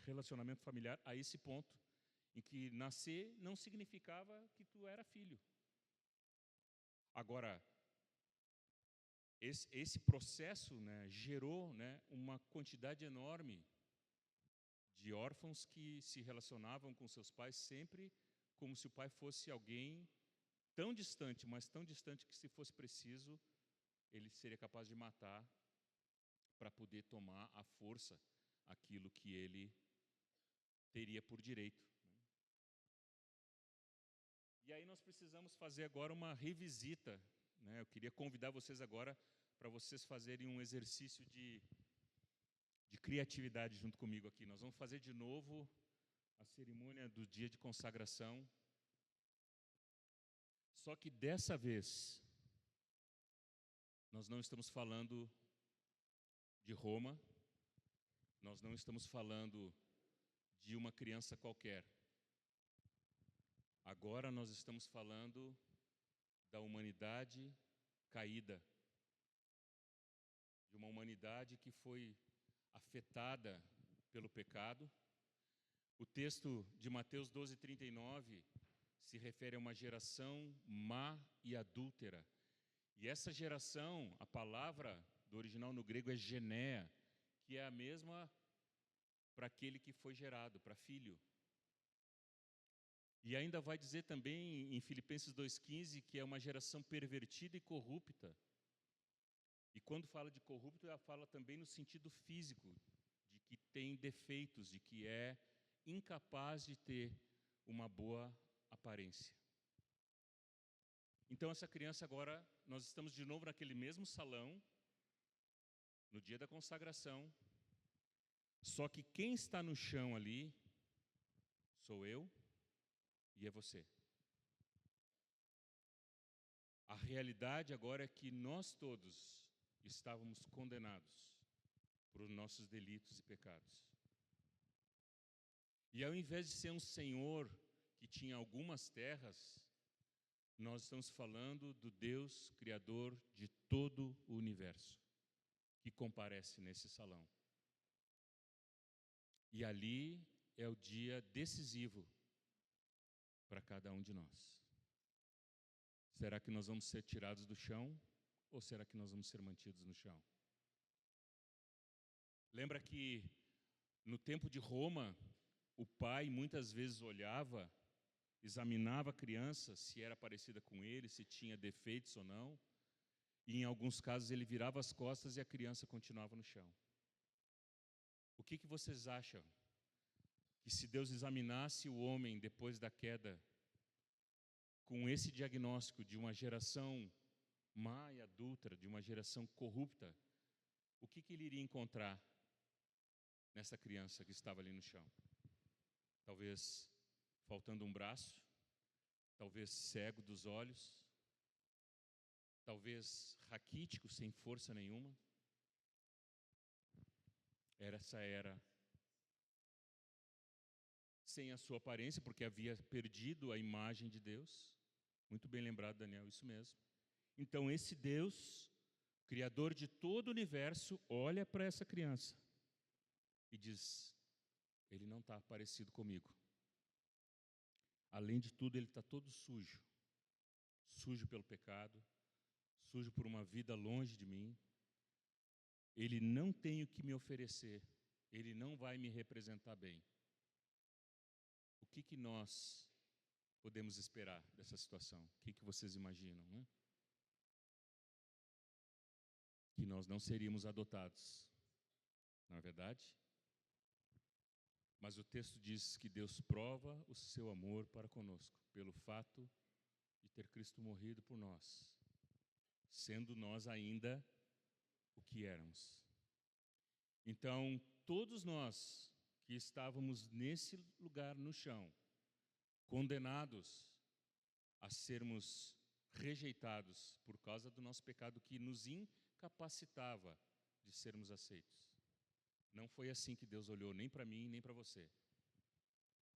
relacionamento familiar a esse ponto, em que nascer não significava que tu era filho. Agora, esse processo, né, gerou, né, uma quantidade enorme de órfãos que se relacionavam com seus pais sempre como se o pai fosse alguém tão distante, mas tão distante que, se fosse preciso, ele seria capaz de matar para poder tomar à força aquilo que ele teria por direito. E aí nós precisamos fazer agora uma revisita, né? Eu queria convidar vocês agora para vocês fazerem um exercício de criatividade junto comigo aqui. Nós vamos fazer de novo a cerimônia do dia de consagração. Só que dessa vez, nós não estamos falando de Roma, nós não estamos falando de uma criança qualquer. Agora nós estamos falando da humanidade caída, de uma humanidade que foi afetada pelo pecado. O texto de Mateus 12:39 se refere a uma geração má e adúltera. E essa geração, a palavra do original no grego é genéa, que é a mesma para aquele que foi gerado, para filho. E ainda vai dizer também em Filipenses 2:15 que é uma geração pervertida e corrupta. E quando fala de corrupto, ela fala também no sentido físico, de que tem defeitos, de que é incapaz de ter uma boa aparência. Então essa criança agora, nós estamos de novo naquele mesmo salão, no dia da consagração, só que quem está no chão ali sou eu e é você. A realidade agora é que nós todos estávamos condenados por nossos delitos e pecados. E ao invés de ser um Senhor que tinha algumas terras, nós estamos falando do Deus Criador de todo o universo, que comparece nesse salão. E ali é o dia decisivo para cada um de nós. Será que nós vamos ser tirados do chão ou será que nós vamos ser mantidos no chão? Lembra que no tempo de Roma, o pai muitas vezes olhava, examinava a criança, se era parecida com ele, se tinha defeitos ou não, e em alguns casos ele virava as costas e a criança continuava no chão. O que vocês acham? Que se Deus examinasse o homem depois da queda, com esse diagnóstico de uma geração má e adúltera, de uma geração corrupta, o que ele iria encontrar nessa criança que estava ali no chão? Talvez faltando um braço, talvez cego dos olhos, talvez raquítico, sem força nenhuma. Essa era sem a sua aparência, porque havia perdido a imagem de Deus. Muito bem lembrado, Daniel, isso mesmo. Então, esse Deus, Criador de todo o universo, olha para essa criança e diz: ele não está parecido comigo. Além de tudo, ele está todo sujo. Sujo pelo pecado, sujo por uma vida longe de mim. Ele não tem o que me oferecer. Ele não vai me representar bem. O que nós podemos esperar dessa situação? O que vocês imaginam, né? Que nós não seríamos adotados, não é verdade? Mas o texto diz que Deus prova o seu amor para conosco, pelo fato de ter Cristo morrido por nós, sendo nós ainda o que éramos. Então, todos nós que estávamos nesse lugar no chão, condenados a sermos rejeitados por causa do nosso pecado que nos incapacitava de sermos aceitos. Não foi assim que Deus olhou nem para mim, nem para você.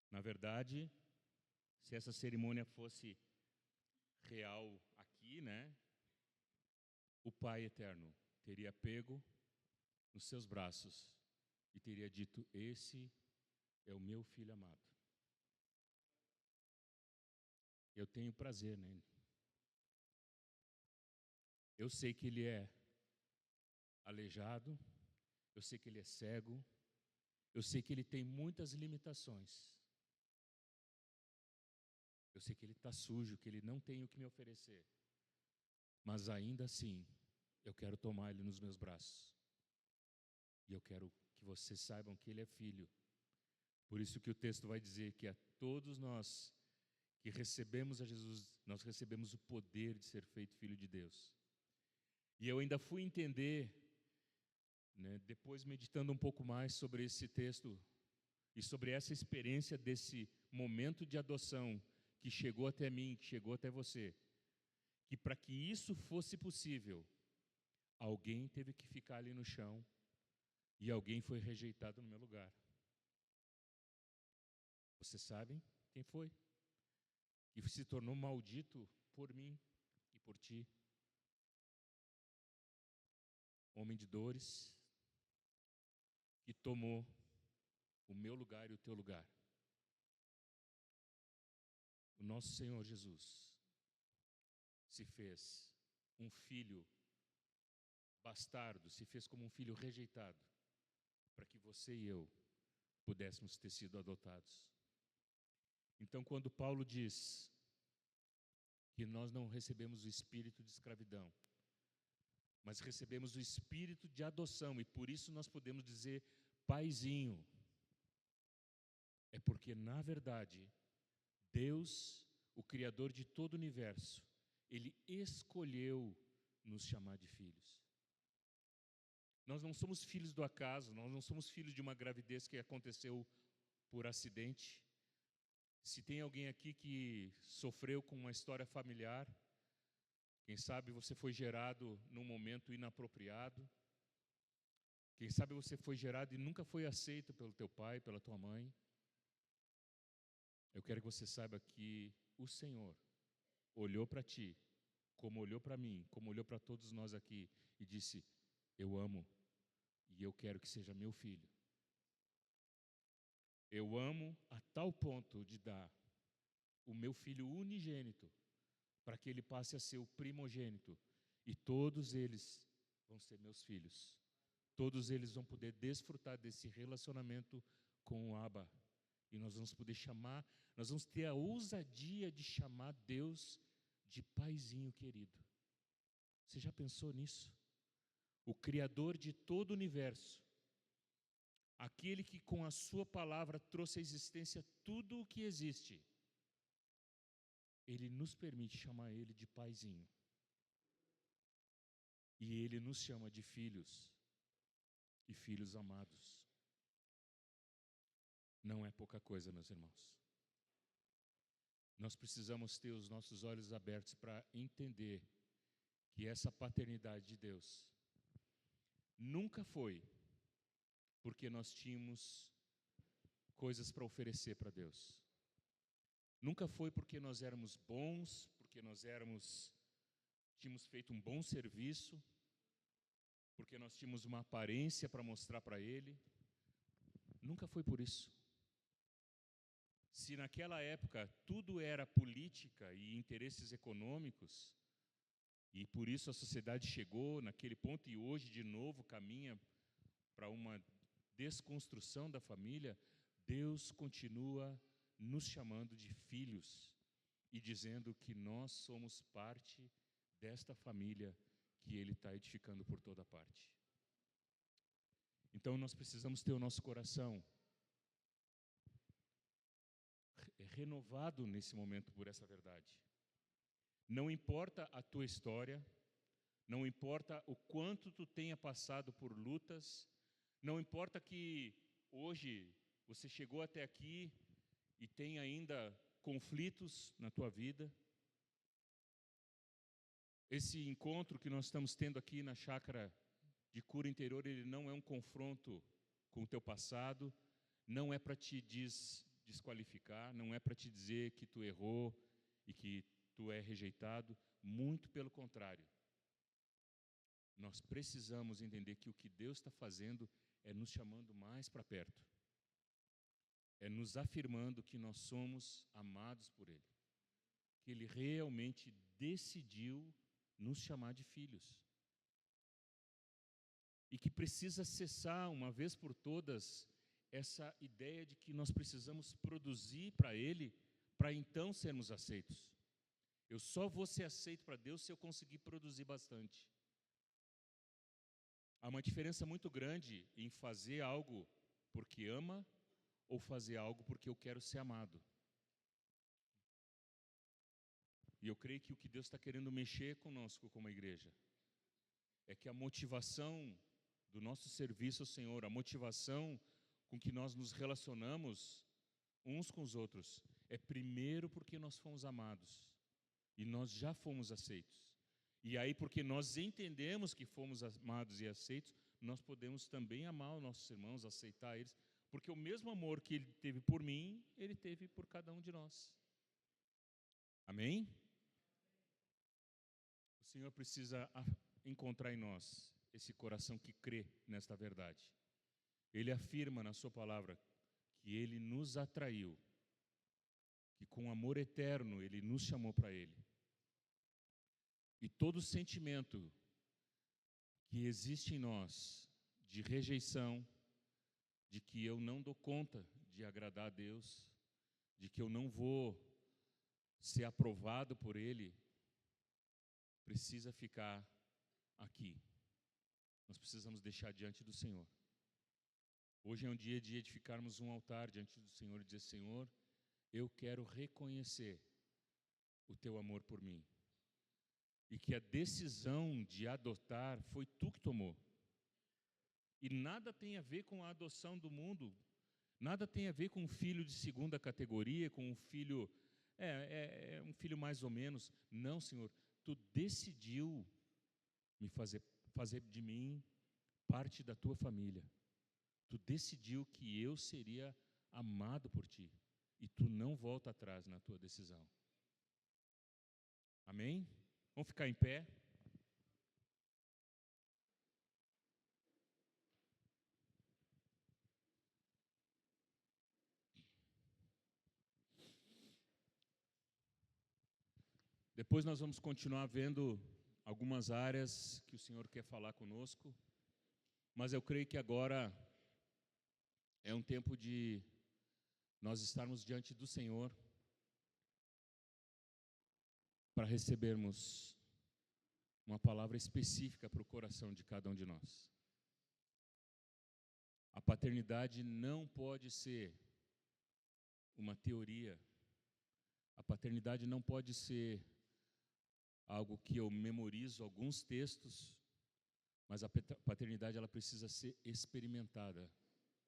Na verdade, se essa cerimônia fosse real aqui, né? O Pai Eterno teria pego nos seus braços e teria dito: esse é o meu filho amado. Eu tenho prazer nele. Eu sei que ele é aleijado, eu sei que ele é cego, eu sei que ele tem muitas limitações. Eu sei que ele está sujo, que ele não tem o que me oferecer. Mas ainda assim, eu quero tomar ele nos meus braços. E eu quero que vocês saibam que ele é filho. Por isso que o texto vai dizer que a todos nós que recebemos a Jesus, nós recebemos o poder de ser feito filho de Deus. E eu ainda fui entender, né, depois meditando um pouco mais sobre esse texto e sobre essa experiência desse momento de adoção que chegou até mim, que chegou até você, que para que isso fosse possível, alguém teve que ficar ali no chão e alguém foi rejeitado no meu lugar. Vocês sabem quem foi? Que se tornou maldito por mim e por ti. Homem de dores, que tomou o meu lugar e o teu lugar. O nosso Senhor Jesus se fez um filho bastardo, se fez como um filho rejeitado, para que você e eu pudéssemos ter sido adotados. Então, quando Paulo diz que nós não recebemos o espírito de escravidão, mas recebemos o espírito de adoção, e por isso nós podemos dizer paizinho, é porque, na verdade, Deus, o Criador de todo o universo, Ele escolheu nos chamar de filhos. Nós não somos filhos do acaso, nós não somos filhos de uma gravidez que aconteceu por acidente. Se tem alguém aqui que sofreu com uma história familiar, quem sabe você foi gerado num momento inapropriado, quem sabe você foi gerado e nunca foi aceito pelo teu pai, pela tua mãe. Eu quero que você saiba que o Senhor olhou para ti, como olhou para mim, como olhou para todos nós aqui e disse: eu amo e eu quero que seja meu filho. Eu amo a tal ponto de dar o meu filho unigênito para que ele passe a ser o primogênito, e todos eles vão ser meus filhos. Todos eles vão poder desfrutar desse relacionamento com o Abba. E nós vamos poder chamar, nós vamos ter a ousadia de chamar Deus de paizinho querido. Você já pensou nisso? O Criador de todo o universo, aquele que com a sua palavra trouxe à existência tudo o que existe, Ele nos permite chamar Ele de paizinho. E Ele nos chama de filhos e filhos amados. Não é pouca coisa, meus irmãos. Nós precisamos ter os nossos olhos abertos para entender que essa paternidade de Deus nunca foi porque nós tínhamos coisas para oferecer para Deus. Nunca foi porque nós éramos bons, porque nós tínhamos feito um bom serviço, porque nós tínhamos uma aparência para mostrar para Ele. Nunca foi por isso. Se naquela época tudo era política e interesses econômicos, e por isso a sociedade chegou naquele ponto e hoje de novo caminha para uma desconstrução da família, Deus continua nos chamando de filhos e dizendo que nós somos parte desta família que Ele está edificando por toda parte. Então nós precisamos ter o nosso coração renovado nesse momento por essa verdade. Não importa a tua história, não importa o quanto tu tenha passado por lutas, não importa que hoje você chegou até aqui e tem ainda conflitos na tua vida. Esse encontro que nós estamos tendo aqui na chácara de cura interior, ele não é um confronto com o teu passado, não é para te desqualificar, não é para te dizer que tu errou e que tu é rejeitado, muito pelo contrário. Nós precisamos entender que o que Deus está fazendo é nos chamando mais para perto, é nos afirmando que nós somos amados por Ele, que Ele realmente decidiu nos chamar de filhos, e que precisa cessar, uma vez por todas, essa ideia de que nós precisamos produzir para Ele, para então sermos aceitos. Eu só vou ser aceito para Deus se eu conseguir produzir bastante. Há uma diferença muito grande em fazer algo porque ama ou fazer algo porque eu quero ser amado. E eu creio que o que Deus está querendo mexer conosco como igreja é que a motivação do nosso serviço ao Senhor, a motivação com que nós nos relacionamos uns com os outros, é primeiro porque nós fomos amados e nós já fomos aceitos. E aí, porque nós entendemos que fomos amados e aceitos, nós podemos também amar os nossos irmãos, aceitar eles, porque o mesmo amor que Ele teve por mim, Ele teve por cada um de nós. Amém? O Senhor precisa encontrar em nós esse coração que crê nesta verdade. Ele afirma na sua palavra que Ele nos atraiu, que com amor eterno Ele nos chamou para Ele. E todo sentimento que existe em nós de rejeição, de que eu não dou conta de agradar a Deus, de que eu não vou ser aprovado por Ele, precisa ficar aqui. Nós precisamos deixar diante do Senhor. Hoje é um dia de edificarmos um altar diante do Senhor e dizer: Senhor, eu quero reconhecer o Teu amor por mim. E que a decisão de adotar foi Tu que tomou. E nada tem a ver com a adoção do mundo, nada tem a ver com um filho de segunda categoria, com um filho, um filho mais ou menos. Não, Senhor, Tu decidiu me fazer de mim parte da Tua família. Tu decidiu que eu seria amado por Ti. e tu não volta atrás na tua decisão. Amém? Vamos ficar em pé. Depois nós vamos continuar vendo algumas áreas que o Senhor quer falar conosco, mas eu creio que agora é um tempo de nós estarmos diante do Senhor para recebermos uma palavra específica para o coração de cada um de nós. A paternidade não pode ser uma teoria. A paternidade não pode ser algo que eu memorizo alguns textos, mas a paternidade ela precisa ser experimentada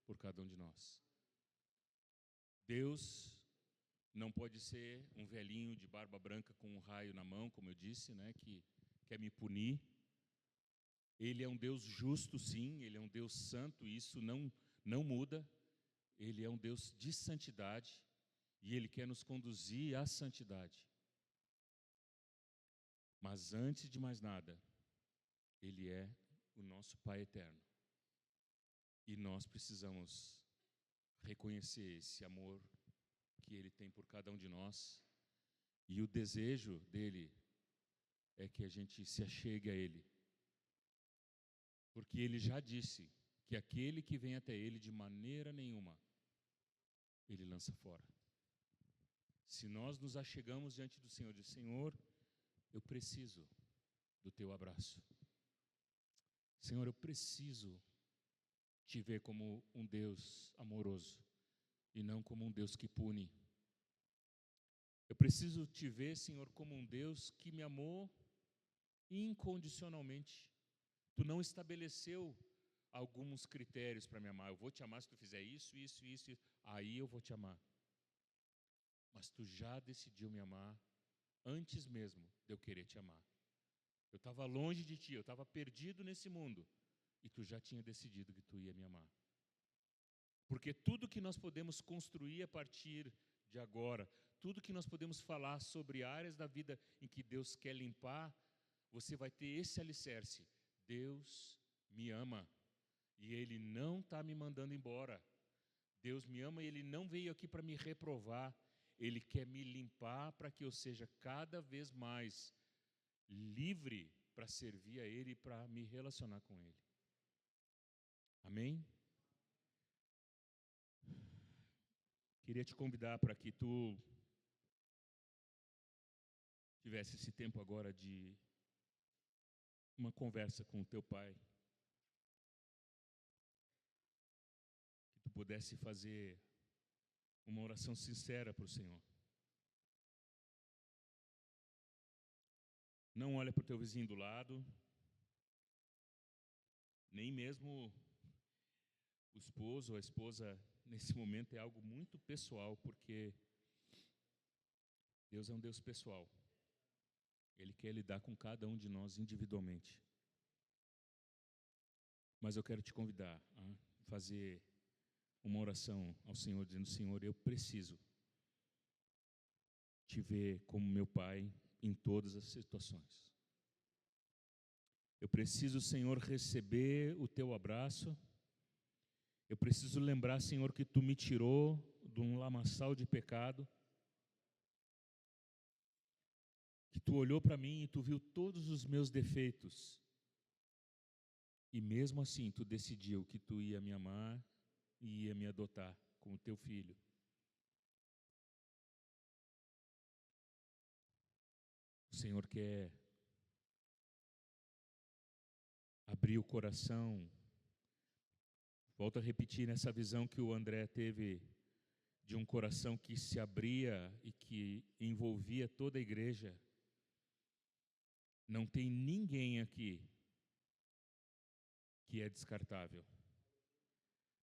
por cada um de nós. Deus não pode ser um velhinho de barba branca com um raio na mão, como eu disse, né, que quer me punir. Ele é um Deus justo, sim, Ele é um Deus santo, e isso não muda. Ele é um Deus de santidade, e Ele quer nos conduzir à santidade. Mas antes de mais nada, Ele é o nosso Pai eterno. E nós precisamos reconhecer esse amor que Ele tem por cada um de nós. E o desejo dEle é que a gente se achegue a Ele. Porque Ele já disse que aquele que vem até Ele de maneira nenhuma, Ele lança fora. Se nós nos achegamos diante do Senhor, diz: Senhor, eu preciso do Teu abraço. Senhor, eu preciso Te ver como um Deus amoroso e não como um Deus que pune. Eu preciso Te ver, Senhor, como um Deus que me amou incondicionalmente. Tu não estabeleceu alguns critérios para me amar. Eu vou te amar se tu fizer isso, isso, isso, aí eu vou te amar. Mas tu já decidiu me amar antes mesmo de eu querer te amar. Eu estava longe de ti, eu estava perdido nesse mundo, e tu já tinha decidido que tu ia me amar. Porque tudo que nós podemos construir a partir de agora, tudo que nós podemos falar sobre áreas da vida em que Deus quer limpar, você vai ter esse alicerce. Deus me ama e Ele não está me mandando embora. Deus me ama e Ele não veio aqui para me reprovar. Ele quer me limpar para que eu seja cada vez mais livre para servir a Ele e para me relacionar com Ele. Amém? Queria te convidar para que tu tivesse esse tempo agora de uma conversa com o teu pai. Que tu pudesse fazer uma oração sincera para o Senhor. Não olha para o teu vizinho do lado, nem mesmo o esposo ou a esposa, nesse momento é algo muito pessoal, porque Deus é um Deus pessoal. Ele quer lidar com cada um de nós individualmente. Mas eu quero te convidar a fazer uma oração ao Senhor, dizendo: Senhor, eu preciso te ver como meu Pai em todas as situações. Eu preciso, Senhor, receber o teu abraço. Eu preciso lembrar, Senhor, que tu me tirou de um lamaçal de pecado, que tu olhou para mim e tu viu todos os meus defeitos. E mesmo assim, tu decidiu que tu ia me amar e ia me adotar como teu filho. O Senhor quer abrir o coração. Volto a repetir nessa visão que o André teve de um coração que se abria e que envolvia toda a igreja. Não tem ninguém aqui que é descartável.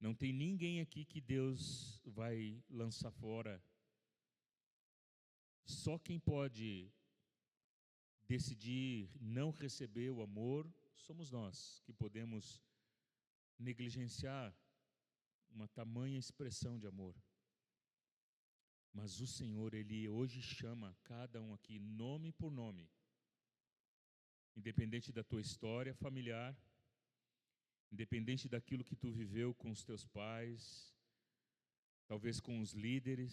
Não tem ninguém aqui que Deus vai lançar fora. Só quem pode decidir não receber o amor somos nós, que podemos negligenciar uma tamanha expressão de amor. Mas o Senhor, Ele hoje chama cada um aqui, nome por nome, independente da tua história familiar, independente daquilo que tu viveu com os teus pais, talvez com os líderes,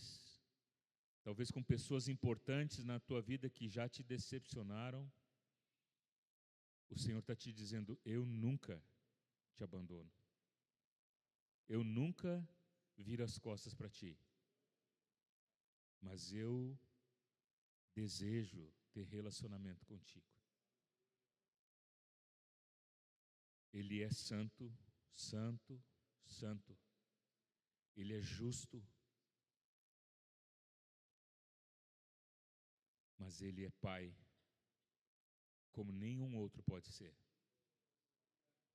talvez com pessoas importantes na tua vida que já te decepcionaram. O Senhor está te dizendo: eu nunca te abandono. Eu nunca viro as costas para ti. Mas eu desejo ter relacionamento contigo. Ele é santo, santo, santo. Ele é justo. Mas Ele é Pai, como nenhum outro pode ser.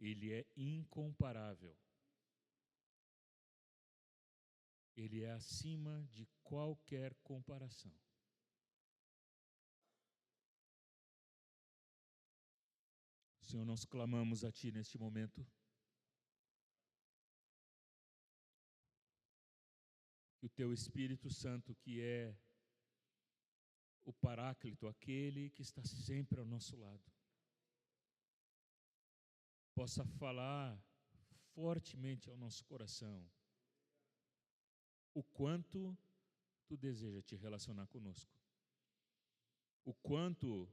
Ele é incomparável. Ele é acima de qualquer comparação. Senhor, nós clamamos a Ti neste momento. Que o Teu Espírito Santo, que é o Paráclito, aquele que está sempre ao nosso lado, possa falar fortemente ao nosso coração o quanto Tu deseja te relacionar conosco, o quanto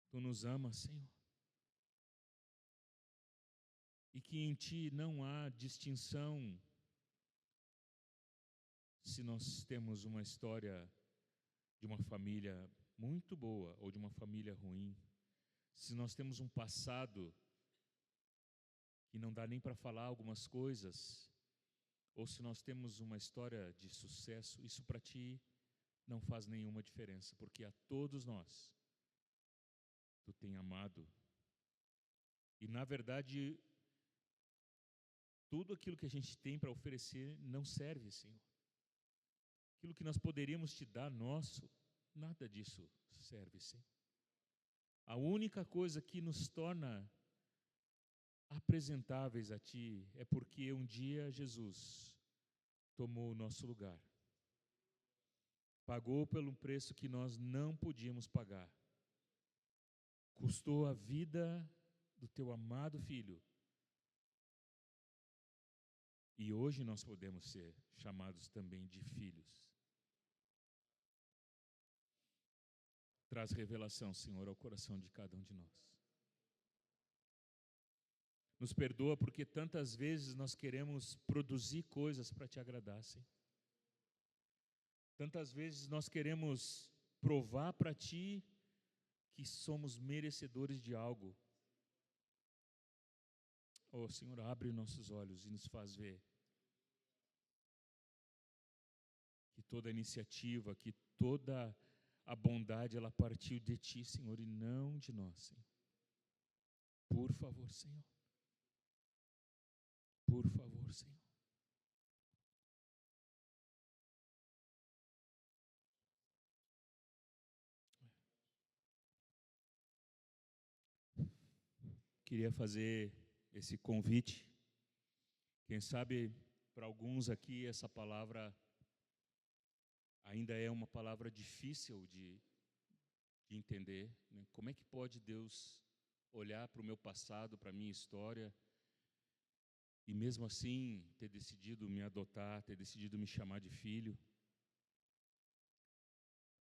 Tu nos amas, Senhor, e que em Ti não há distinção se nós temos uma história de uma família muito boa ou de uma família ruim, se nós temos um passado que não dá nem para falar algumas coisas, ou se nós temos uma história de sucesso, isso para Ti não faz nenhuma diferença, porque a todos nós Tu tem amado. E na verdade, tudo aquilo que a gente tem para oferecer não serve, Senhor. Aquilo que nós poderíamos Te dar nosso, nada disso serve, Senhor. A única coisa que nos torna apresentáveis a Ti é porque um dia Jesus tomou o nosso lugar, pagou pelo preço que nós não podíamos pagar, custou a vida do Teu amado Filho, e hoje nós podemos ser chamados também de filhos. Traz revelação, Senhor, ao coração de cada um de nós. Nos perdoa porque tantas vezes nós queremos produzir coisas para Te agradar, Senhor. Tantas vezes nós queremos provar para Ti que somos merecedores de algo. Oh, Senhor, abre nossos olhos e nos faz ver que toda a iniciativa, que toda a bondade, ela partiu de Ti, Senhor, e não de nós, Senhor. Por favor, Senhor. Por favor, Senhor. Queria fazer esse convite. Quem sabe para alguns aqui essa palavra ainda é uma palavra difícil de entender, né? Como é que pode Deus olhar para o meu passado, para a minha história, e mesmo assim ter decidido me adotar, ter decidido me chamar de filho?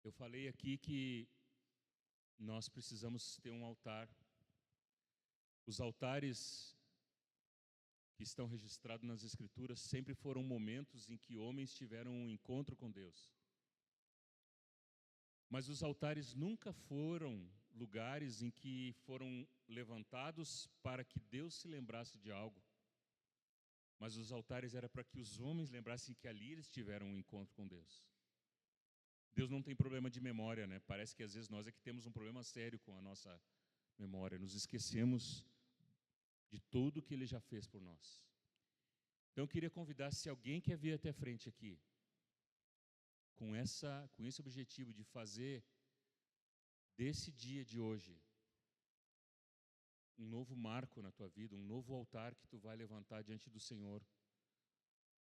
Eu falei aqui que nós precisamos ter um altar. Os altares que estão registrados nas Escrituras sempre foram momentos em que homens tiveram um encontro com Deus. Mas os altares nunca foram lugares em que foram levantados para que Deus se lembrasse de algo. Mas os altares eram para que os homens lembrassem que ali eles tiveram um encontro com Deus. Deus não tem problema de memória, né? Parece que às vezes nós é que temos um problema sério com a nossa memória. Nos esquecemos de tudo que Ele já fez por nós. Então eu queria convidar, se alguém quer vir até a frente aqui, com esse objetivo de fazer desse dia de hoje um novo marco na tua vida, um novo altar que tu vai levantar diante do Senhor,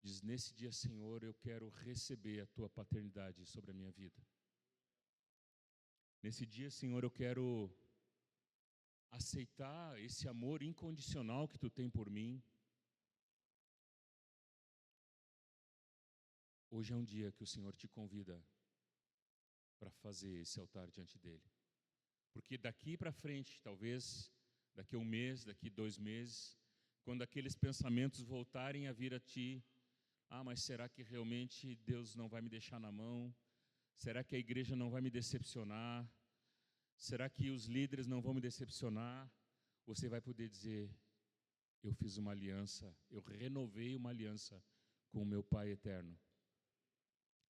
Diz: nesse dia, Senhor, eu quero receber a tua paternidade sobre a minha vida. Nesse dia, Senhor, eu quero aceitar esse amor incondicional que tu tem por mim. Hoje é um dia que o Senhor te convida para fazer esse altar diante dele. Porque daqui para frente, talvez daqui a um mês, daqui 2 meses, quando aqueles pensamentos voltarem a vir a ti, mas será que realmente Deus não vai me deixar na mão? Será que a igreja não vai me decepcionar? Será que os líderes não vão me decepcionar? Você vai poder dizer: eu fiz uma aliança, eu renovei uma aliança com o meu Pai eterno.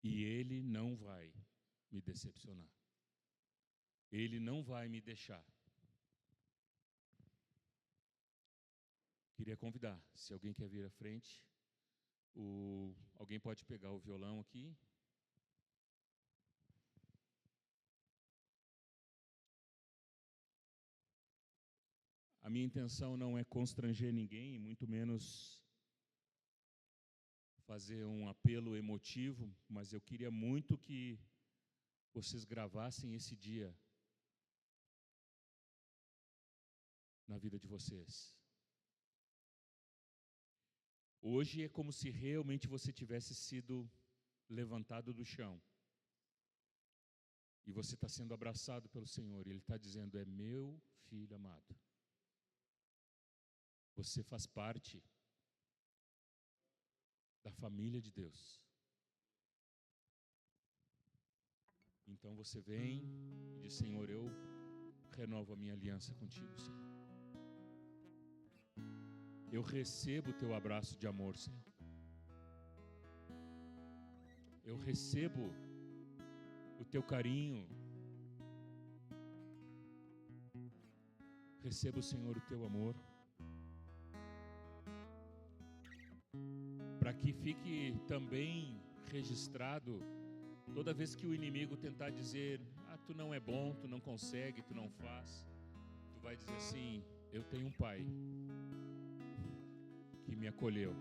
E Ele não vai me decepcionar. Ele não vai me deixar. Queria convidar, se alguém quer vir à frente, alguém pode pegar o violão aqui. A minha intenção não é constranger ninguém, muito menos fazer um apelo emotivo, mas eu queria muito que vocês gravassem esse dia na vida de vocês. Hoje é como se realmente você tivesse sido levantado do chão. E você está sendo abraçado pelo Senhor. E Ele está dizendo: é meu filho amado. Você faz parte da família de Deus. Então você vem e diz: Senhor, eu renovo a minha aliança contigo, Senhor. Eu recebo o teu abraço de amor, Senhor. Eu recebo o teu carinho. Recebo, Senhor, o teu amor. Para que fique também registrado, toda vez que o inimigo tentar dizer: tu não é bom, tu não consegue, tu não faz, tu vai dizer assim: eu tenho um pai que me acolheu.